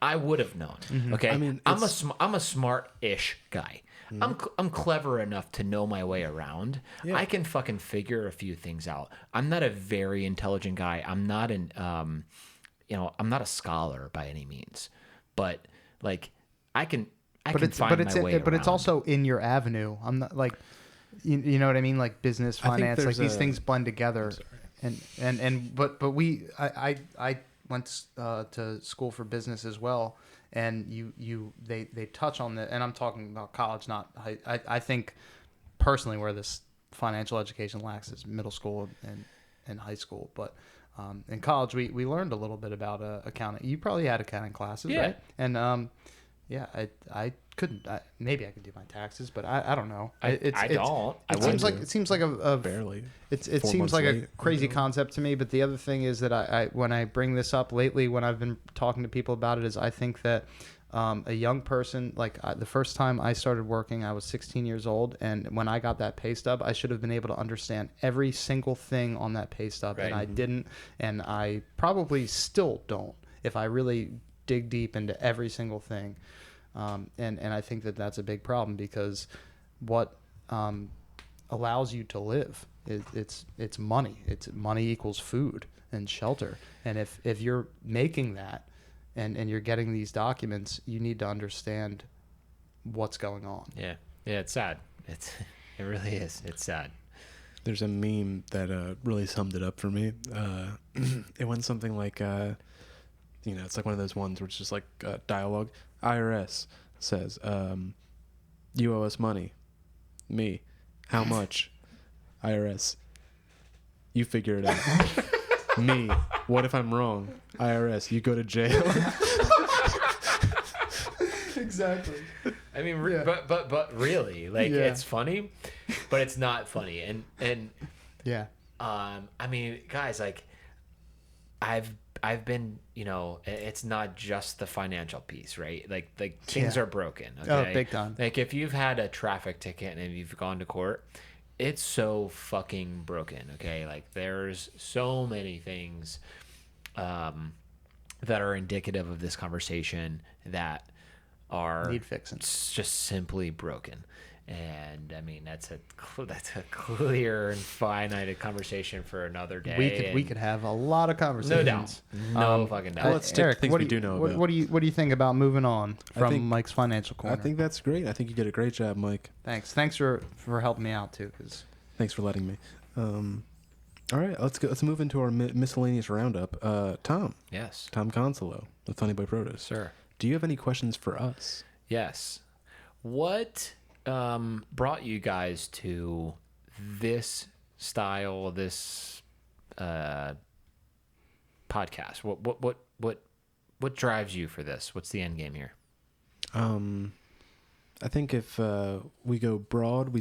I would have known. Okay, I mean, I'm a smart-ish guy. I'm clever enough to know my way around. I can fucking figure a few things out. I'm not a very intelligent guy. I'm not I'm not a scholar by any means. But like I can find my way around. But it's also in your avenue. I'm not like you know what I mean, like business, finance, like these things blend together. But I went to school for business as well, and they touch on the, and I'm talking about college, not high. I think personally where this financial education lacks is middle school and high school, but in college we learned a little bit about accounting. You probably had accounting classes, right? And I couldn't. Maybe I could do my taxes, but I don't know. It seems like a barely. It seems like a crazy concept to me. But the other thing is that I when I bring this up lately, when I've been talking to people about it, is I think that a young person, like the first time I started working, I was 16 years old, and when I got that pay stub, I should have been able to understand every single thing on that pay stub, and I didn't, and I probably still don't if I really dig deep into every single thing. And I think that that's a big problem, because what allows you to live it's money. It's money equals food and shelter. And if you're making that and you're getting these documents, you need to understand what's going on. Yeah, it's sad. It really is. It's sad. There's a meme that really summed it up for me. It went something like, it's like one of those ones where it's just like dialogue. IRS says, you owe us money. Me. How much? IRS. You figure it out. Me. What if I'm wrong? IRS. You go to jail. Exactly. I mean, but really, like, it's funny, but it's not funny. And yeah. I mean, guys, like I've been, it's not just the financial piece, right? Like things Yeah. are broken. Oh, Okay, big time. Like if you've had a traffic ticket and you've gone to court, it's so fucking broken. Okay, like there's so many things that are indicative of this conversation that are Need fixing. just simply broken. And I mean that's a clear and finite conversation for another day. We could have a lot of conversations. No doubt, no fucking doubt. Well, let's stick to Eric, things what we do you do know what, about. what do you think about moving on from think- Mike's financial corner? I think that's great. I think you did a great job, Mike. Thanks for helping me out too, because Thanks for letting me. All right, let's move into our miscellaneous roundup. Tom Yes, Consalo, the Funny Boy Produce. sir. Do you have any questions for us? Yes. What brought you guys to this style, this podcast? What drives you for this? What's the end game here? I think if we go broad, we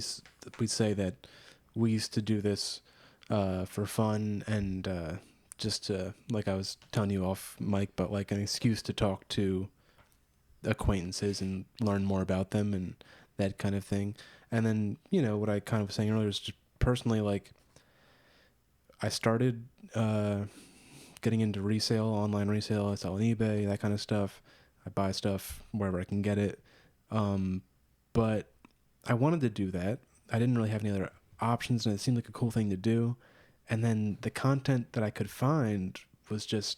say that we used to do this for fun and just to, like I was telling you off mic, but like an excuse to talk to acquaintances and learn more about them and that kind of thing. And then, what I kind of was saying earlier is just personally, like, I started getting into resale, online resale. I sell on eBay, that kind of stuff. I buy stuff wherever I can get it. But I wanted to do that. I didn't really have any other options, and it seemed like a cool thing to do. And then the content that I could find was just,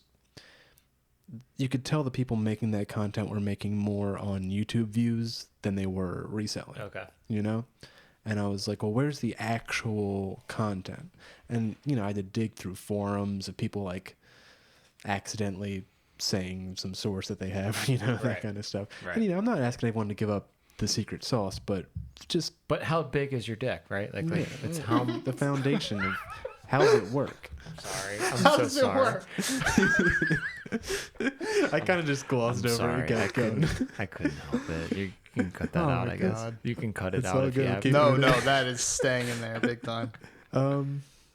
you could tell the people making that content were making more on YouTube views than they were reselling. Okay. And I was like, well, where's the actual content? And, I had to dig through forums of people like accidentally saying some source that they have, that Right. kind of stuff. Right. And, I'm not asking everyone to give up the secret sauce, but just But how big is your dick, right? Like it's how. the foundation of how does it work? Sorry, how does it work? I kind of just glossed I'm over sorry, it. I couldn't help it. You can cut that Oh out, my I guess. God. You can cut it It's out all if good. you I'll have. keep No, it. that is staying in there big time.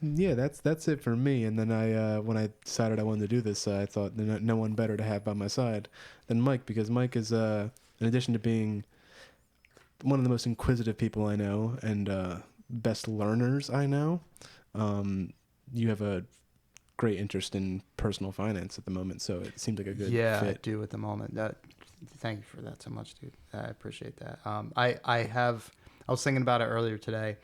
Yeah, that's it for me. And then I, when I decided I wanted to do this, I thought no one better to have by my side than Mike, because Mike is, in addition to being one of the most inquisitive people I know and best learners I know, you have a great interest in personal finance at the moment, so it seems like a good I fit. do at the moment. Thank you for that so much, dude. I appreciate that. I was thinking about it earlier today,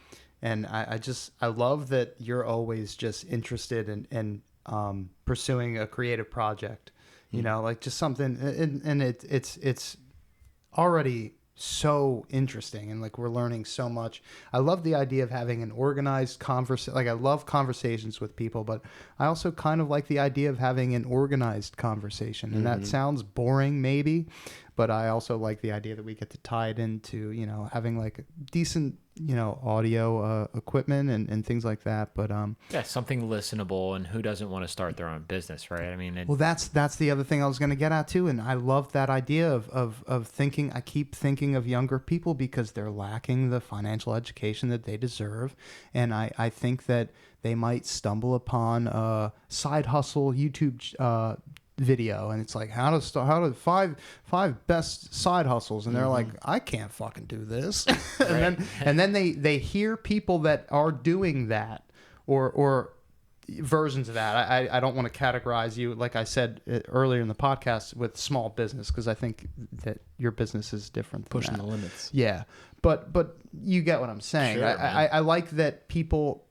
and I love that you're always just interested in pursuing a creative project, like just something, and it's already so interesting, and like we're learning so much. I love the idea of having an organized conversation. Like I love conversations with people, but I also kind of like the idea of having an organized conversation. And that sounds boring maybe, but I also like the idea that we get to tie it into, having like decent, audio equipment and things like that. But Yeah, something listenable, and who doesn't want to start their own business, right? I mean, well, that's the other thing I was going to get at too, and I love that idea of thinking. I keep thinking of younger people because they're lacking the financial education that they deserve, and I think that they might stumble upon a side hustle YouTube video, and it's like how to five best side hustles, and they're like, I can't fucking do this, and then they hear people that are doing that or versions of that. I don't want to categorize you, like I said earlier in the podcast, with small business, because I think that your business is different than Pushing that. the limits. Yeah, but you get what I'm saying. Sure, I like that people,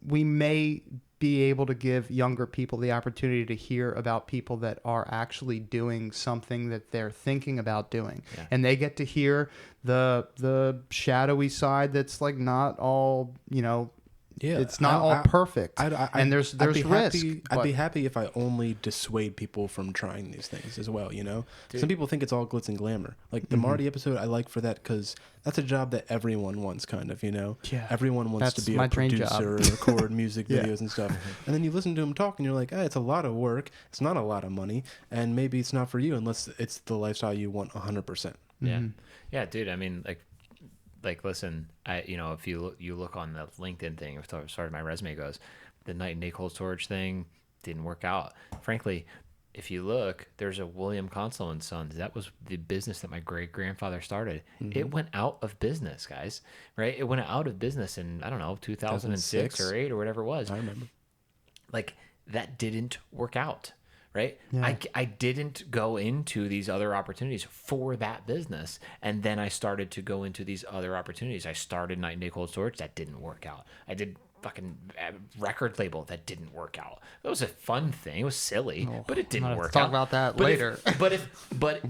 we may be able to give younger people the opportunity to hear about people that are actually doing something that they're thinking about doing. Yeah. And they get to hear the shadowy side that's like not all, Yeah, it's not all perfect. And there's I'd be risk. Happy, I'd be happy if I only dissuade people from trying these things as well. Some people think it's all glitz and glamour. Like the Marty episode, I like for that because that's a job that everyone wants, kind of. Yeah, Everyone wants that's to be my a dream job. producer, and record music Yeah. videos and stuff. And then you listen to him talk, and you're like, it's a lot of work. It's not a lot of money, and maybe it's not for you unless it's the lifestyle you want 100%. Yeah, yeah, dude. I mean, like like, listen, if you look on the LinkedIn thing, as far as my resume goes, the night and day cold storage thing didn't work out. Frankly, if you look, there's a William Consalo and Sons. That was the business that my great grandfather started. It went out of business, guys. Right? It went out of business in, I don't know, 2006 or 8 or whatever it was. I remember. Like, that didn't work out. Right? Yeah. I didn't go into these other opportunities for that business. And then I started to go into these other opportunities. I started Night and Day Cold Storage. That didn't work out. I did fucking record label. That didn't work out. It was a fun thing. It was silly, but it didn't work out. Talk about that later.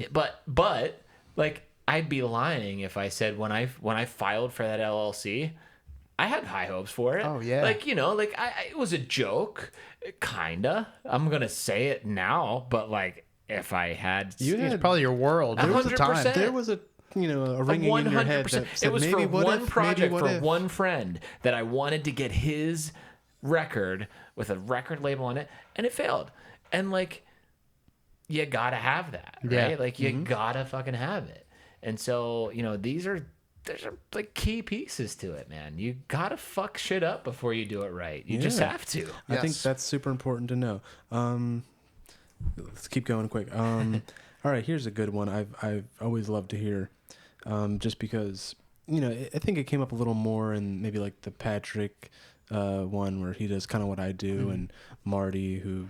But like, I'd be lying if I said when I filed for that LLC, I had high hopes for it. Oh, yeah. Like, it was a joke, kinda. I'm gonna say it now, but like, if I had, It's probably your world. There was a time. 100%. There was a ringing in your head that said, it was maybe for what one if, project, maybe what for if. one friend, that I wanted to get his record with a record label on it, and it failed. And like, you gotta have that, right? Yeah. Like, you gotta fucking have it. And so, there's like key pieces to it, man. You gotta fuck shit up before you do it right. You just Yeah. have to. I think Yes. that's super important to know. Let's keep going quick. All right, here's a good one. I've always loved to hear, just because I think it came up a little more in maybe like the Patrick one where he does kind of what I do, and Marty, who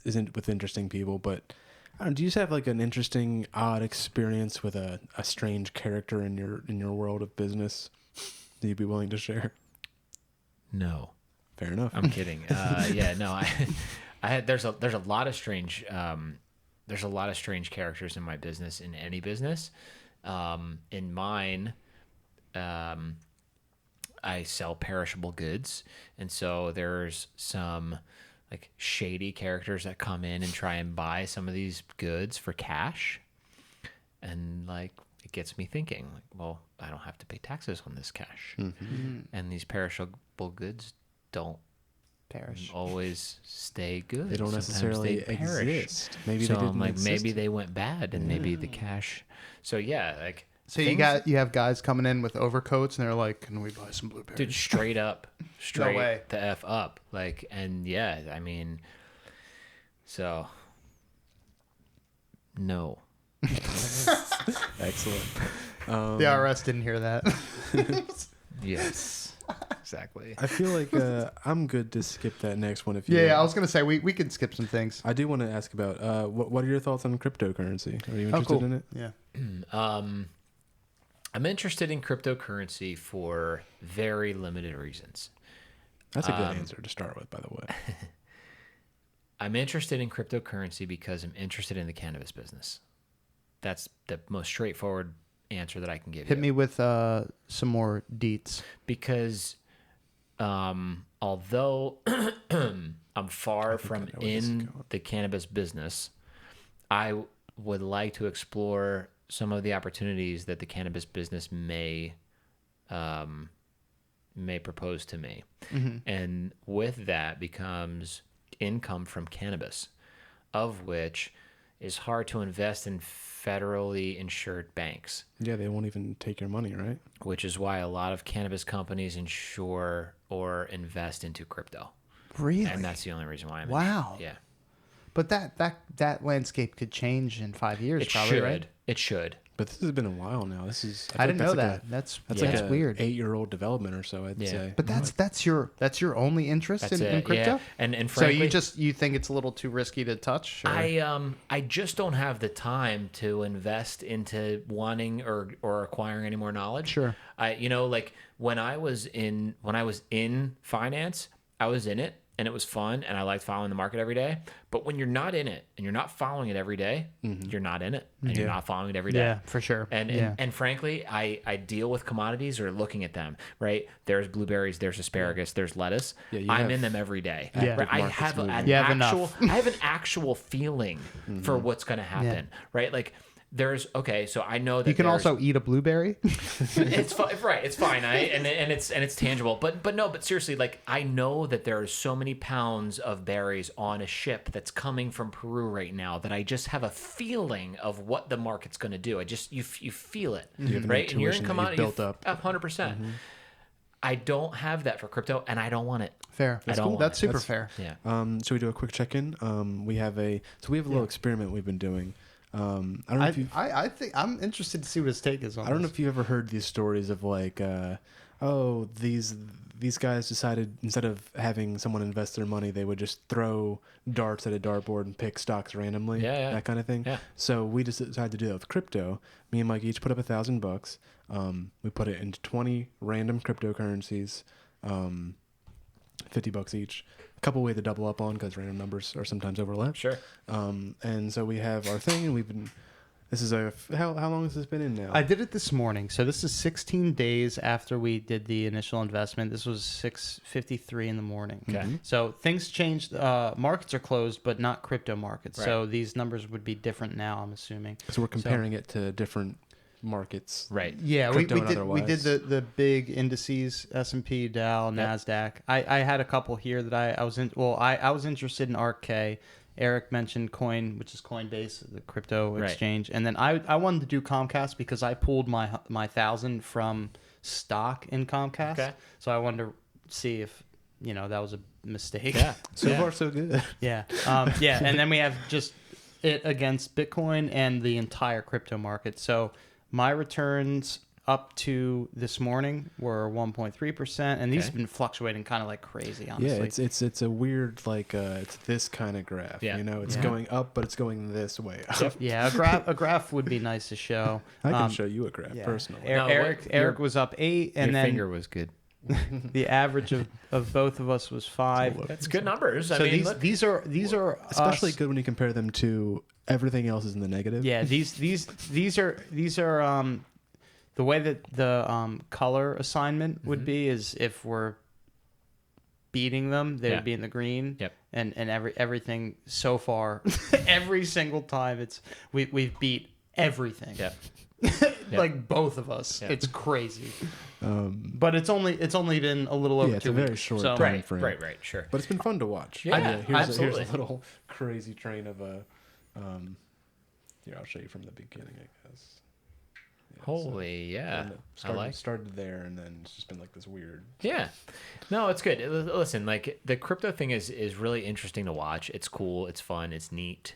isn't with interesting people. But I don't know, do you just have like an interesting, odd experience with a strange character in your world of business that you'd be willing to share? No. Fair enough. I'm kidding. Yeah, no, I had, there's a lot of strange characters in my business, in any business. In mine, I sell perishable goods. And so there's some like shady characters that come in and try and buy some of these goods for cash. And like, it gets me thinking, like, well, I don't have to pay taxes on this cash. And these perishable goods don't Perish. always stay good. They don't Sometimes necessarily they perish. exist. Maybe So they I'm didn't like, exist. maybe they went bad, and maybe the cash. So yeah, like, So things- you have guys coming in with overcoats and they're like, "Can we buy some blueberries?" dude, straight up, straight way. the f up, like, and yeah, I mean, so no. Excellent. The IRS didn't hear that. Yes, exactly. I feel like I'm good to skip that next one if you Yeah, I want. was gonna say we could skip some things. I do want to ask about what are your thoughts on cryptocurrency? Are you interested in it? Yeah. I'm interested in cryptocurrency for very limited reasons. That's a good answer to start with, by the way. I'm interested in cryptocurrency because I'm interested in the cannabis business. That's the most straightforward answer that I can give you. Hit me with some more deets. Because although I'm far from I know where this is in going. the cannabis business, I would like to explore some of the opportunities that the cannabis business may propose to me. And with that becomes income from cannabis, of which is hard to invest in federally insured banks, Yeah, they won't even take your money, right? which is why a lot of cannabis companies insure or invest into crypto. Really? And that's the only reason why I'm Wow. Yeah. But that landscape could change in 5 years, It probably, should. right? It should. But this has been a while now. This is I didn't know feel like that. That's That's Yeah. like that's a weird. 8-year-old development or so, I'd Yeah. say. But that's your only interest That's in it. crypto. Yeah. And So frankly, you think it's a little too risky to touch? Or? I just don't have the time to invest into wanting or acquiring any more knowledge. Sure. Like when I was in finance, I was in it and it was fun and I liked following the market every day. But when you're not in it and you're not following it every day, you're not in it and you're not following it every day. Yeah, for sure. And frankly, I deal with commodities or looking at them, right? There's blueberries, there's asparagus, there's lettuce. Yeah, you I'm have in them every day. Yeah. Right? I markets have moving. an You have actual enough. I have an actual feeling for what's going to happen, right? Like So I know that You can there's- also eat a blueberry. it's right. It's fine. And it's tangible. But seriously, like I know that there are so many pounds of berries on a ship that's coming from Peru right now that I just have a feeling of what the market's going to do. You feel it, You have an right? And you're intuition going to come that out you've built up. 100%. I don't have that for crypto, and I don't want it. Fair. I don't want That's it. super fair. Yeah. Should we do a quick check-in? We have a little experiment we've been doing. I don't know if you I think I'm interested to see what his take is on I don't know this. if you ever heard these stories of like, these guys decided instead of having someone invest their money, they would just throw darts at a dartboard and pick stocks randomly, that kind of thing. Yeah. So we just decided to do that with crypto. Me and Mike each put up $1,000. We put it into 20 random cryptocurrencies, $50 each. A couple way to double up on because random numbers are sometimes overlap. Sure. And so we have our thing, and we've been. This is how long has this been in now? I did it this morning, so this is 16 days after we did the initial investment. This was 6:53 in the morning. Okay. So things changed. Markets are closed, but not crypto markets. Right. So these numbers would be different now, I'm assuming. So we're comparing it to different markets. Right. Yeah, Crypto we and did otherwise. the big indices, S&P, Dow, NASDAQ. I had a couple here that I was in. Well, I was interested in ARK. Eric mentioned Coin, which is Coinbase, the crypto Right. exchange, and then I wanted to do Comcast because I pulled my 1,000 from stock in Comcast. Okay. So I wanted to see if that was a mistake. Yeah. So far, so good. Yeah. Yeah. And then we have just it against Bitcoin and the entire crypto market. So my returns up to this morning were 1.3%, and these have been fluctuating kind of like crazy, honestly. Yeah, it's a weird it's this kind of graph. Yeah. It's going up, but it's going this way up. Yeah, a graph would be nice to show. I can show you a graph Yeah. personally. No, Eric was up 8, and Your then finger was good. the average of both of us was 5. That's good numbers. I So mean, these are Especially us. good when you compare them to everything else is in the negative. Yeah, these are the way that the color assignment would be is if we're beating them, they Yeah. would be in the green. Yep. And everything so far, every single time we've beat everything. Yeah. Like both of us. Yeah. It's crazy. But it's only been a little over Yeah, it's 2 a very weeks. short So time frame. Right, sure. But it's been fun to watch. Yeah, here's absolutely. a little crazy train of a. Here, I'll show you from the beginning, I guess. Yeah, Holy, yeah. Started there, and then it's just been like this weird. Yeah. No, it's good. Listen, like the crypto thing is really interesting to watch. It's cool. It's fun. It's neat.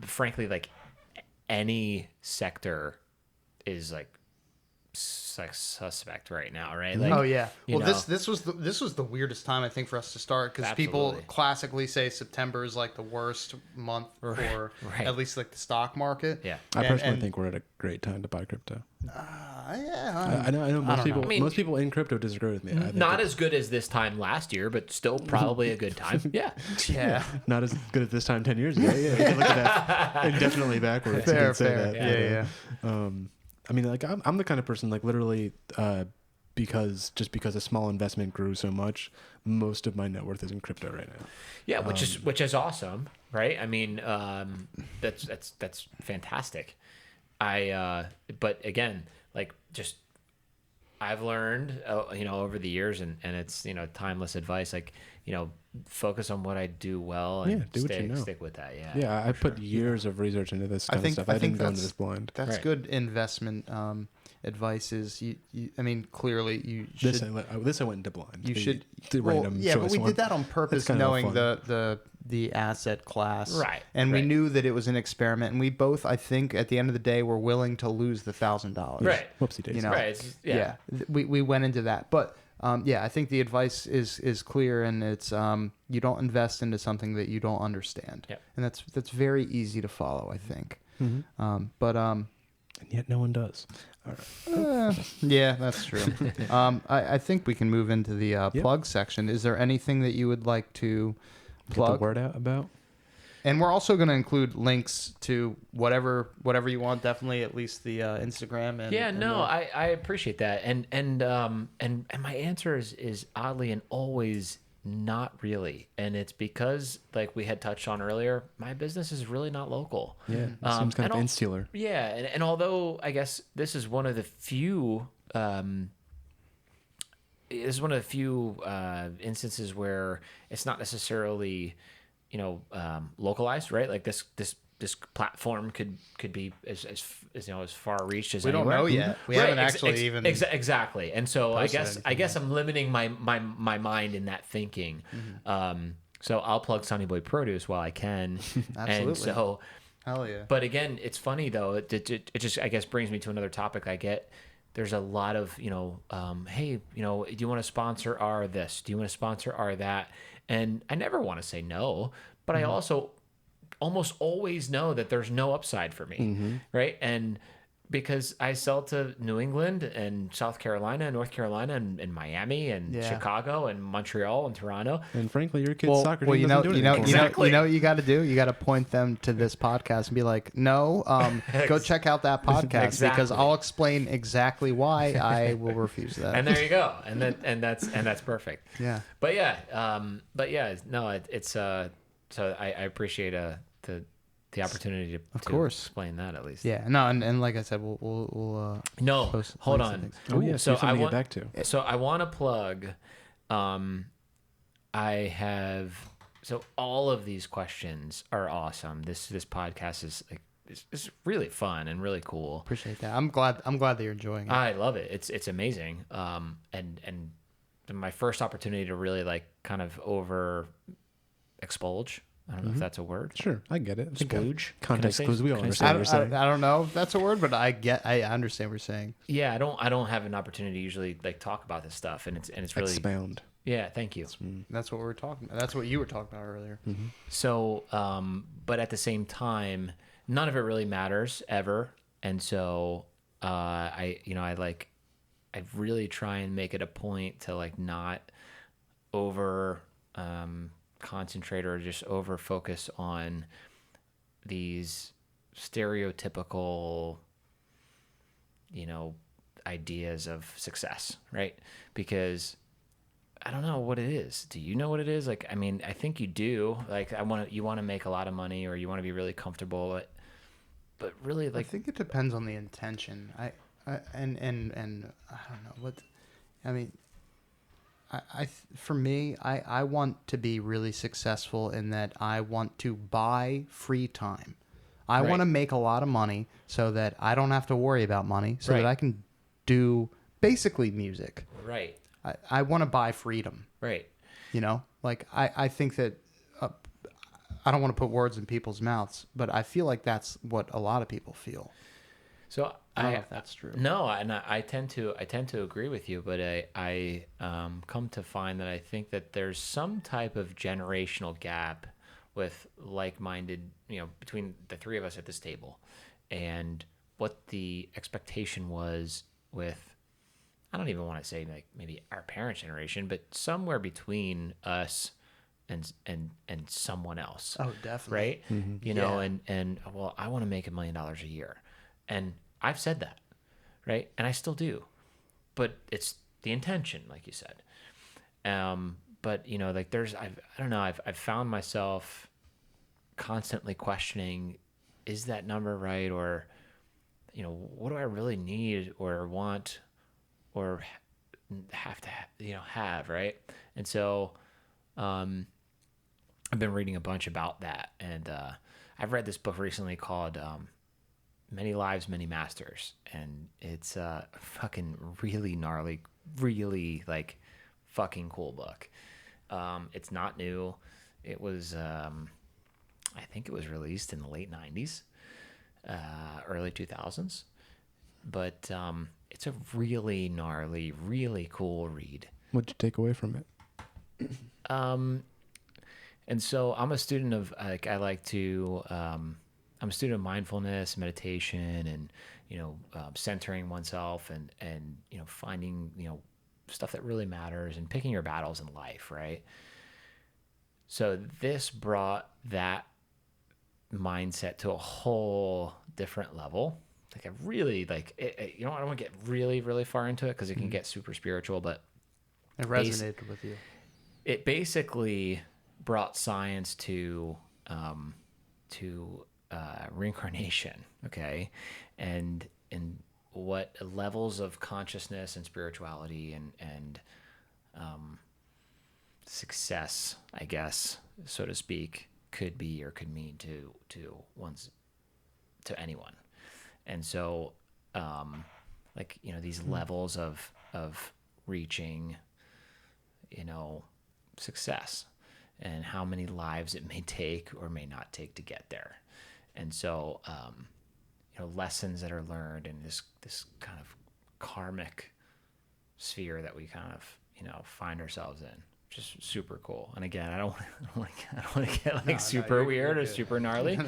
Frankly, like any sector is like suspect right now, right? Like, Oh yeah. you Well, know. this was the weirdest time I think for us to start because people Absolutely. classically say September is like the worst month for Right. at least like the stock market. Yeah. I personally and- think we're at a great time to buy crypto. Yeah. I know most don't people. know. I mean, most people in crypto disagree with me. I think Not as good as this time last year, but still probably a good time. Yeah. Yeah. not as good as this time 10 years ago. Yeah, you can look at that indefinitely backwards. You Fair, can say fair. that. Yeah, But, yeah. I mean, like I'm the kind of person like literally because a small investment grew so much, most of my net worth is in crypto right now. Yeah, which is awesome, right? I mean, that's fantastic. But again, like just I've learned, over the years, and it's timeless advice. Like focus on what I do well and do what you know. stick with that. Yeah. Yeah, I put years of research into this kind of stuff. I didn't go into this blind. That's Right. good investment advice. Is you I mean, clearly you should. This I went into blind. You should. The Well, random yeah, but choice we one. did that on purpose, kind of knowing fun. the asset class, Right, And we right. knew that it was an experiment, and we both, I think, at the end of the day, were willing to lose the $1,000. Right. Whoopsie daisy. You know, Right. It's, yeah. We went into that, but I think the advice is clear, and it's you don't invest into something that you don't understand, Yep. and that's very easy to follow, I think. And yet no one does. All right. Yeah, that's true. I think we can move into the plug section. Is there anything that you would like to Get plug? the word out about. And we're also going to include links to whatever you want. Definitely, at least the Instagram. And Yeah, and no, the- I appreciate that, and my answer is oddly and always not really. And it's because, like we had touched on earlier, my business is really not local. Yeah, it seems kind of insular. Yeah, and although I guess this is one of the few instances where it's not necessarily, localized, right? Like this platform could be as far reached as We don't anywhere. know yet. We haven't actually even exactly. And so I posted guess I'm limiting my mind in that thinking. So I'll plug Sunny Boy Produce while I can. Absolutely. And so, hell yeah. but again, it's funny though. It just, I guess, brings me to another topic. There's a lot of, hey, do you want to sponsor our this? Do you want to sponsor our that? And I never want to say no, but I also almost always know that there's no upside for me, right? And because I sell to New England and South Carolina, North Carolina, and Miami and Chicago and Montreal and Toronto. And frankly, your kid's soccer team doesn't do it anymore. You know what you got to do? You got to point them to this podcast and be like, no, go check out that podcast because I'll explain exactly why I will refuse that. And there you go. And that's perfect. Yeah. But it's so I appreciate the opportunity to explain that at least. Yeah. No, and like I said, we'll no, post hold links on. and things. Oh yeah, so I want to get back to. So I want to plug. I have all of these questions are awesome. This podcast is like it's really fun and really cool. Appreciate that. I'm glad that you're enjoying it. I love it. It's amazing. And my first opportunity to really like kind of over expulge. I don't know if that's a word. Sure, I get it. Splooge. Context clues. We all understand what you're saying. I don't know if that's a word, but I understand what you're saying. Yeah, I don't have an opportunity to usually like talk about this stuff, and it's really expound. Yeah, thank you. That's what we're talking about. That's what you were talking about earlier. So, but at the same time, none of it really matters ever, and so I really try and make it a point to like not over concentrate or just over focus on these stereotypical ideas of success, right? Because I don't know what it is. Do you know what it is? Like, I mean, I think you do. Like, you want to make a lot of money or you want to be really comfortable, but really, like, I think it depends on the intention. And I don't know what. I mean, for me, I want to be really successful in that I want to buy free time. I want to make a lot of money so that I don't have to worry about money, so that I can do music. Right. I want to buy freedom. Right. Like I think that I don't want to put words in people's mouths, but I feel like that's what a lot of people feel. So I don't know if that's true. No, and I tend to agree with you, but I come to find that I think that there's some type of generational gap with like-minded, between the three of us at this table, and what the expectation was with, I don't even want to say like maybe our parents' generation, but somewhere between us and someone else. Oh, definitely. Right? And well, I want to make $1 million a year. And I've said that, right? And I still do. But it's the intention, like you said. But like I've found myself constantly questioning, is that number right? Or, what do I really need or want or have to have, right? And so I've been reading a bunch about that, and I've read this book recently called Many Lives, Many Masters, and it's a fucking really gnarly, really like fucking cool book. It's not new. It was I think it was released in the late 90s, early 2000s, but it's a really gnarly, really cool read. What'd you take away from it? And so I'm a student of I'm a student of mindfulness, meditation, and centering oneself, and finding stuff that really matters, and picking your battles in life, right? So this brought that mindset to a whole different level. Like I really like it, I don't want to get really, really far into it because it can get super spiritual, but it resonated with you. it basically brought science to reincarnation, okay, and what levels of consciousness and spirituality and success, I guess, so to speak, could be or could mean to anyone. And so like, you know, these levels of reaching, you know, success, and how many lives it may take or may not take to get there. And so you know, lessons that are learned in this kind of karmic sphere that we kind of, you know, find ourselves in. Just super cool. And again, I don't want to get like super weird or super gnarly,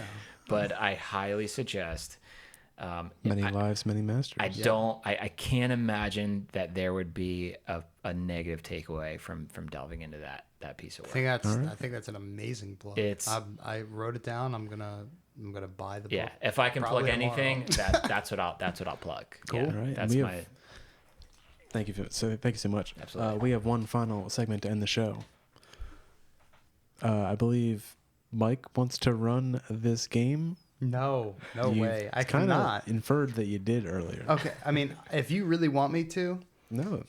but I highly suggest. Many lives, many masters. I can't imagine that there would be a negative takeaway from delving into that piece of work. I think that's an amazing plug. I wrote it down. I'm gonna buy the book. Yeah, if I can plug anything, that's what I'll plug. Cool. Yeah, All right. That's my. Thank you so much. Absolutely. We have one final segment to end the show. I believe Mike wants to run this game. No way. I kind cannot. of inferred that you did earlier. Okay. I mean, if you really want me to. No.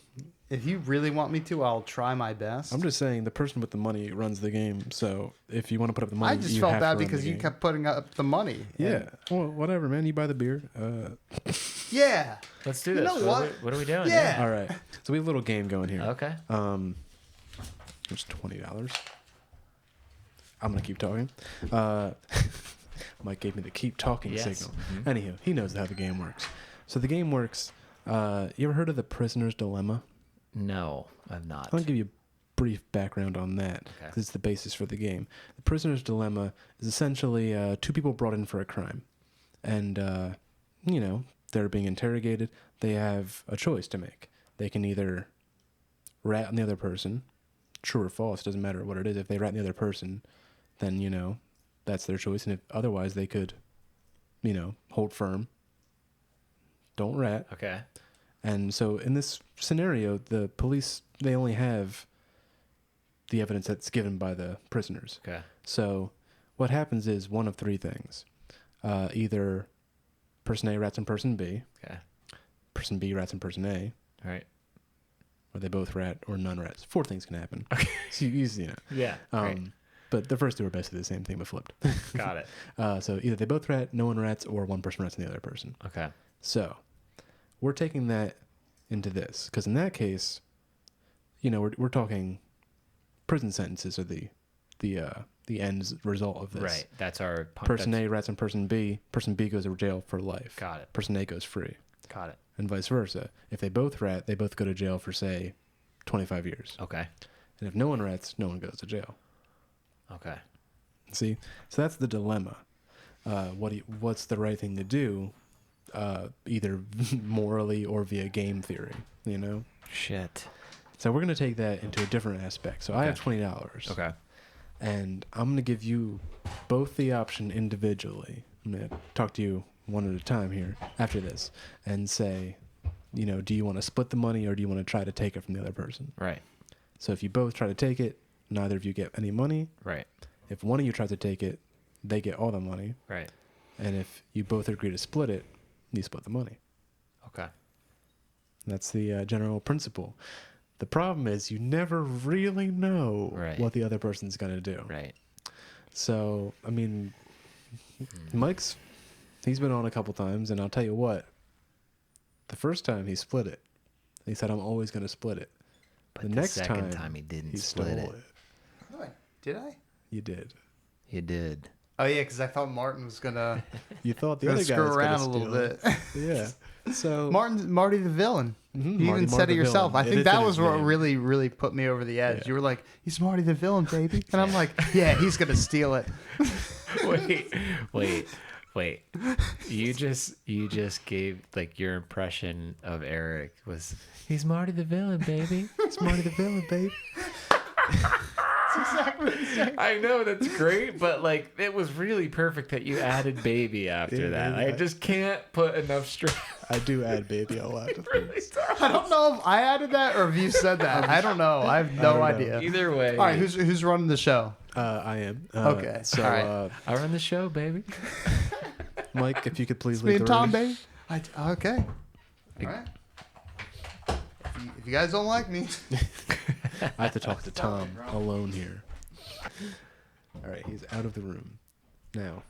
If you really want me to, I'll try my best. I'm just saying the person with the money runs the game. So if you want to put up the money, I just felt bad because you kept putting up the money. Yeah. Well, whatever, man. You buy the beer. Yeah. Let's do this. You know what? What are we doing? Yeah. All right. So we have a little game going here. Okay. It's $20. I'm gonna keep talking. Mike gave me the keep talking signal. Mm-hmm. Anywho, he knows how the game works. So the game works. You ever heard of the prisoner's dilemma? No, I've not. I'll give you a brief background on that because it's the basis for the game. The prisoner's dilemma is essentially two people brought in for a crime, and you know, they're being interrogated. They have a choice to make. They can either rat on the other person, true or false, doesn't matter what it is. If they rat on the other person, then, you know, that's their choice. And if otherwise, they could, you know, hold firm, don't rat. Okay. And so in this scenario, the police, they only have the evidence that's given by the prisoners. Okay. So what happens is one of three things. Either person A rats on person B. Okay. Person B rats on person A. All right. Or they both rat or none rats. Four things can happen. Okay. So you know. Yeah. Right. But the first two are basically the same thing but flipped. Got it. So either they both rat, no one rats, or one person rats on the other person. Okay. So we're taking that into this because in that case, you know, we're talking prison sentences are the end result of this. Right. That's our person A rats on person B. Person B goes to jail for life. Got it. Person A goes free. Got it. And vice versa. If they both rat, they both go to jail for say 25 years. Okay. And if no one rats, no one goes to jail. Okay. See, so that's the dilemma. What's the right thing to do? Either morally or via game theory, you know? Shit. So we're going to take that into a different aspect. So I have $20. Okay. And I'm going to give you both the option individually. I'm going to talk to you one at a time here after this and say, you know, do you want to split the money or do you want to try to take it from the other person? Right. So if you both try to take it, neither of you get any money. Right. If one of you tries to take it, they get all the money. Right. And if you both agree to split it, you split the money. Okay. That's the general principle. The problem is you never really know what the other person's going to do. Right. So, I mean, he's been on a couple times, and I'll tell you what, the first time he split it, he said, I'm always going to split it. But the next second time he didn't split it. Did I? You did. You did. Oh, yeah, because I thought Martin was going to... You thought the other guy was around gonna a little bit. Yeah. So Marty the villain. Mm-hmm, you even said it yourself. I think that was what really, really put me over the edge. Yeah. You were like, he's Marty the villain, baby. And I'm like, yeah, he's going to steal it. Wait. You just gave, like, your impression of Eric was, he's Marty the villain, baby. It's Marty the villain, baby. Exactly the same. I know, that's great, but like it was really perfect that you added baby after that. I just can't put enough stress. I do add baby a lot to things. I don't know if I added that or if you said that. I don't know. I have no idea. Either way. All right, who's running the show? I am. Okay, So, all right. I run the show, baby. Mike, if you could please Me leave and the Tom, room. baby. Okay. All right. If you guys don't like me, I have to talk to Tom alone here. All right, he's out of the room. Now,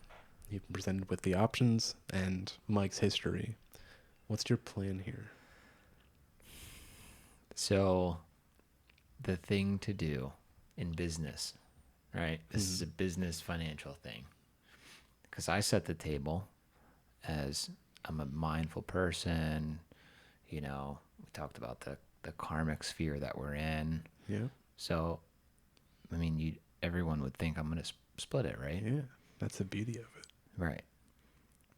you've been presented with the options and Mike's history. What's your plan here? So, the thing to do in business, right? This is a business financial thing. Because I set the table as I'm a mindful person. You know, we talked about the karmic sphere that we're in. Yeah. So, I mean, everyone would think I'm going to split it, right? Yeah. That's the beauty of it. Right.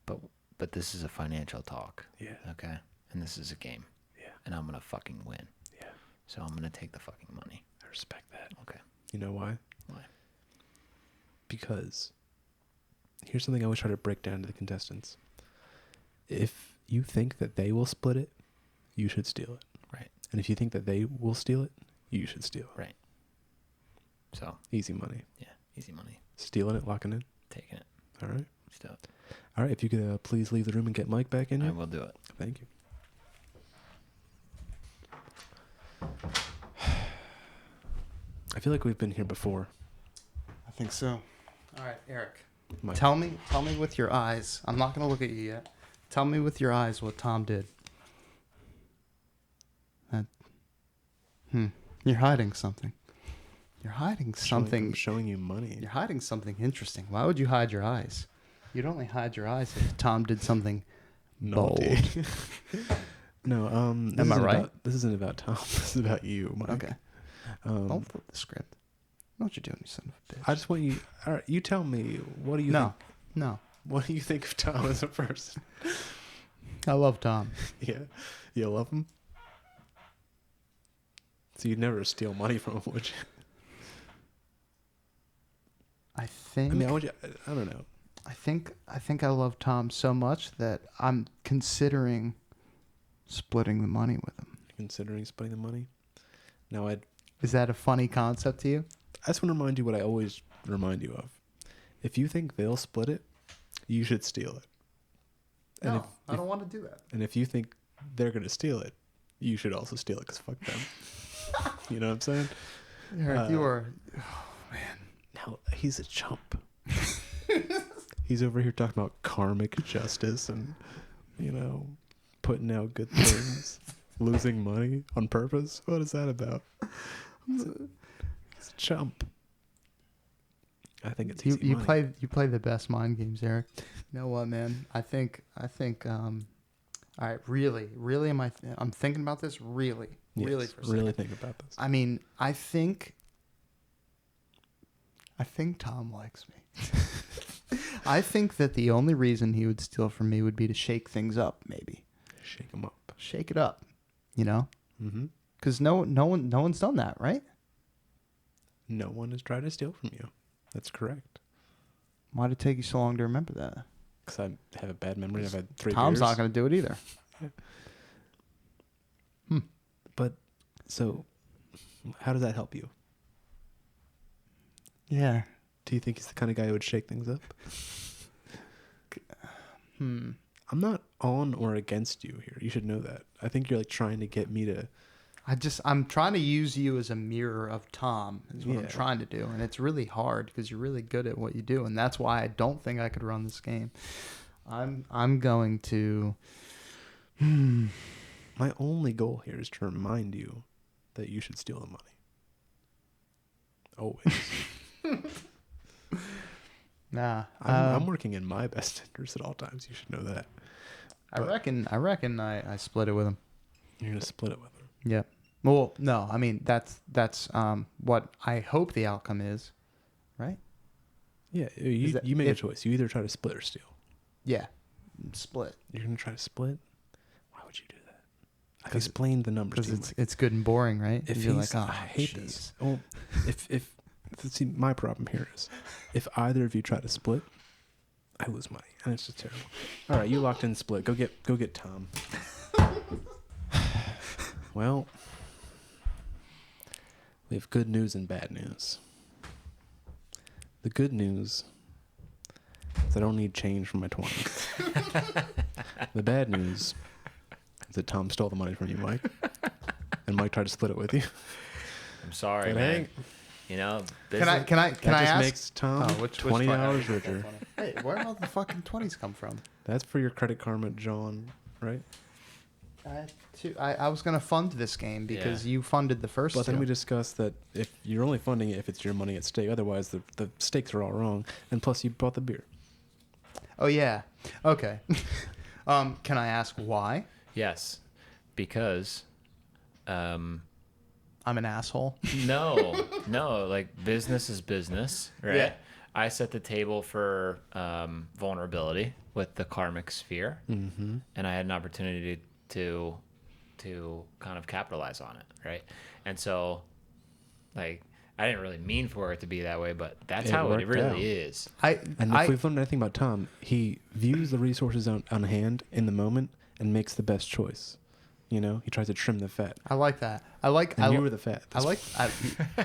But this is a financial talk. Yeah. Okay? And this is a game. Yeah. And I'm going to fucking win. Yeah. So I'm going to take the fucking money. I respect that. Okay. You know why? Why? Because here's something I always try to break down to the contestants. If you think that they will split it, you should steal it. Right. And if you think that they will steal it, you should steal it. Right. So. Easy money. Yeah. Easy money. Stealing it, locking in. Taking it. All right. Stuff. All right. If you could please leave the room and get Mike back in here. I will do it. Thank you. I feel like we've been here before. I think so. All right, Eric. Mike. Tell me with your eyes. I'm not going to look at you yet. Tell me with your eyes what Tom did. You're hiding something. You're hiding something. I'm showing you money. You're hiding something interesting. Why would you hide your eyes? You'd only hide your eyes if Tom did something Naughty. bold. No, Am I right? This isn't about Tom. This is about you, Mike. Okay. Don't flip the script. Know what you're doing, you son of a bitch. I just want you. All right, you tell me. What do you think? No. What do you think of Tom as a person? I love Tom. Yeah, you love him. So you'd never steal money from him, would you? I think. I mean, I don't know. I think I love Tom so much that I'm considering splitting the money with him. Considering splitting the money. Now, Is that a funny concept to you? I just want to remind you what I always remind you of. If you think they'll split it, you should steal it. And I don't want to do that. And if you think they're going to steal it, you should also steal it because fuck them. You know what I'm saying? Eric, you are... Oh, man. Now, he's a chump. He's over here talking about karmic justice and, putting out good things. Losing money on purpose? What is that about? He's a chump. I think it's easy money. You play the best mind games, Eric. You know what, man? I think all right, really I'm thinking about this really Yes, for a second. really think about this. I mean, I think Tom likes me. I think that the only reason he would steal from me would be to shake things up, maybe. Shake him up. Shake it up, you know? Mm-hmm. Because no one's done that, right? No one has tried to steal from you. That's correct. Why did it take you so long to remember that? Because I have a bad memory. I've had 3 Tom's beers. not going to do it either. But, so, how does that help you? Yeah. Do you think he's the kind of guy who would shake things up? I'm not on or against you here. You should know that. I think you're trying to get me to... I'm trying to use you as a mirror of Tom is what I'm trying to do. And it's really hard because you're really good at what you do. And that's why I don't think I could run this game. I'm going to... My only goal here is to remind you that you should steal the money. Always. Nah. I'm working in my best interest at all times. You should know that. I reckon I split it with him. You're going to split it with him. Yeah. Well, no, I mean, that's what I hope the outcome is, right? Yeah, you make a choice. You either try to split or steal. Yeah, split. You're going to try to split? Why would you do that? I've explained the numbers to you. Because it's good and boring, right? If you're like, oh, I hate this. Well, if see, my problem here is, if either of you try to split, I lose money, and it's just terrible. All right, you locked in split. Go get Tom. Well, we have good news and bad news. The good news is I don't need change from my 20s. The bad news is that Tom stole the money from you, Mike, and Mike tried to split it with you. I'm sorry, But man. hey, You know, Can I that just ask? makes Tom which $20 richer. Hey, where all the fucking 20s come from? That's for your Credit Karma, John, right? I was gonna fund this game because you funded the first. But then two. we discussed that if you're only funding it if it's your money at stake. Otherwise, the stakes are all wrong. And plus, you bought the beer. Oh yeah. Okay. Can I ask why? yes, because I'm an asshole. no, like business is business, right? Yeah. I set the table for vulnerability with the karmic sphere, Mm-hmm. and I had an opportunity to kind of capitalize on it, right? And so, like, I didn't really mean for it to be that way, but that's It how it worked really out. is. And if we've learned anything about Tom, he views the resources on hand in the moment and makes the best choice. You know, he tries to trim the fat. I like that. I like. And you were the fat.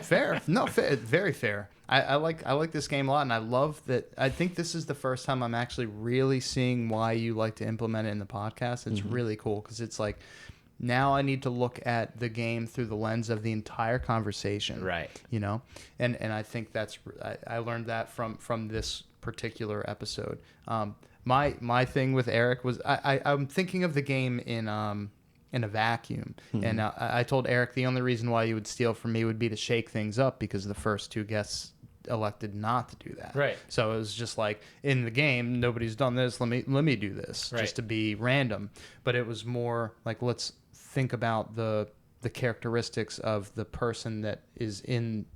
Fair. No, very fair. I like this game a lot, and I love that. I think this is the first time I'm actually really seeing why you like to implement it in the podcast. It's really cool because it's like now I need to look at the game through the lens of the entire conversation. Right. You know, and I think that's I learned that from this particular episode. My thing with Eric was I'm thinking of the game in a vacuum. And I told Eric the only reason why you would steal from me would be to shake things up because the first two guests elected not to do that. Right. So it was just like in the game, nobody's done this. Let me do this Right. just to be random. But it was more like let's think about the characteristics of the person that is in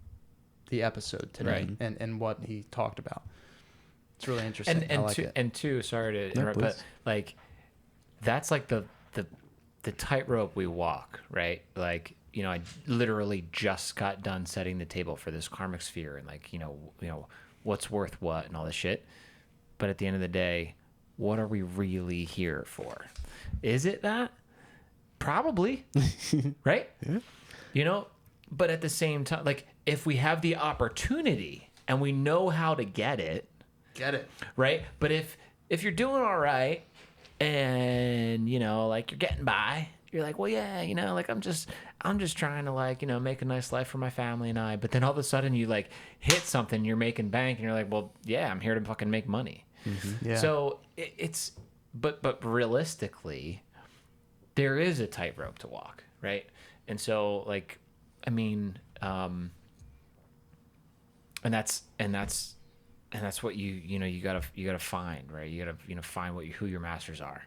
the episode today and what he talked about. It's really interesting. I like it. And two, sorry to interrupt, please. but like that's like the tightrope we walk, right? Like, you know, I literally just got done setting the table for this karmic sphere and like, you know, what's worth what and all this shit. But at the end of the day, what are we really here for? Is it that? Probably. Right? Yeah. You know, but at the same time, like if we have the opportunity and we know how to get it, right? But if you're doing all right and, you know, like you're getting by, you're like, well, yeah, you know, like I'm just trying to like, you know, make a nice life for my family and I, but then all of a sudden you like hit something, you're making bank and you're like, well, yeah, I'm here to fucking make money. Mm-hmm. Yeah. So it's, but realistically, there is a tightrope to walk, right? And so like, I mean, and that's what you gotta find, right? You gotta find who your masters are.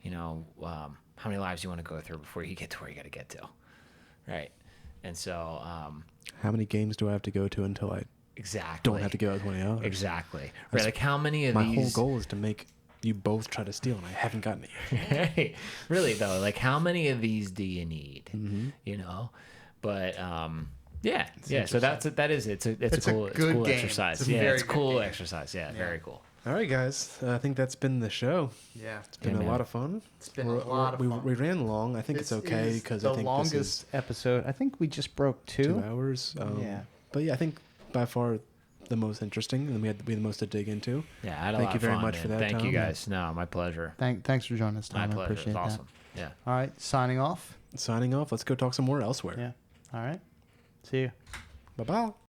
You know, how many lives you want to go through before you get to where you got to get to, right? And so, How many games do I have to go to until I exactly don't have to give out $20? exactly right. Like how many of My these? whole goal is to make you both try to steal, and I haven't gotten it yet. Hey, really though, like how many of these do you need? Mm-hmm. You know, but yeah. So it's a cool good game. exercise. It's a Yeah, very it's good cool game. exercise. Yeah, very cool. All right, guys. I think that's been the show. Yeah. It's been a man. lot of fun. It's been a lot of fun. We ran long. I think it's okay because I think the this is longest episode. I think we just broke 2 hours. Yeah. But yeah, I think by far the most interesting, and we had the most to dig into. Yeah, I had a Thank lot you of very fun, much man. for that, Thank you Tom. guys. No, my pleasure. Thanks for joining us, Tom. My I pleasure. appreciate It's awesome. that. Yeah. All right. Signing off. Signing off. Let's go talk some more elsewhere. Yeah. All right. See you. Bye bye.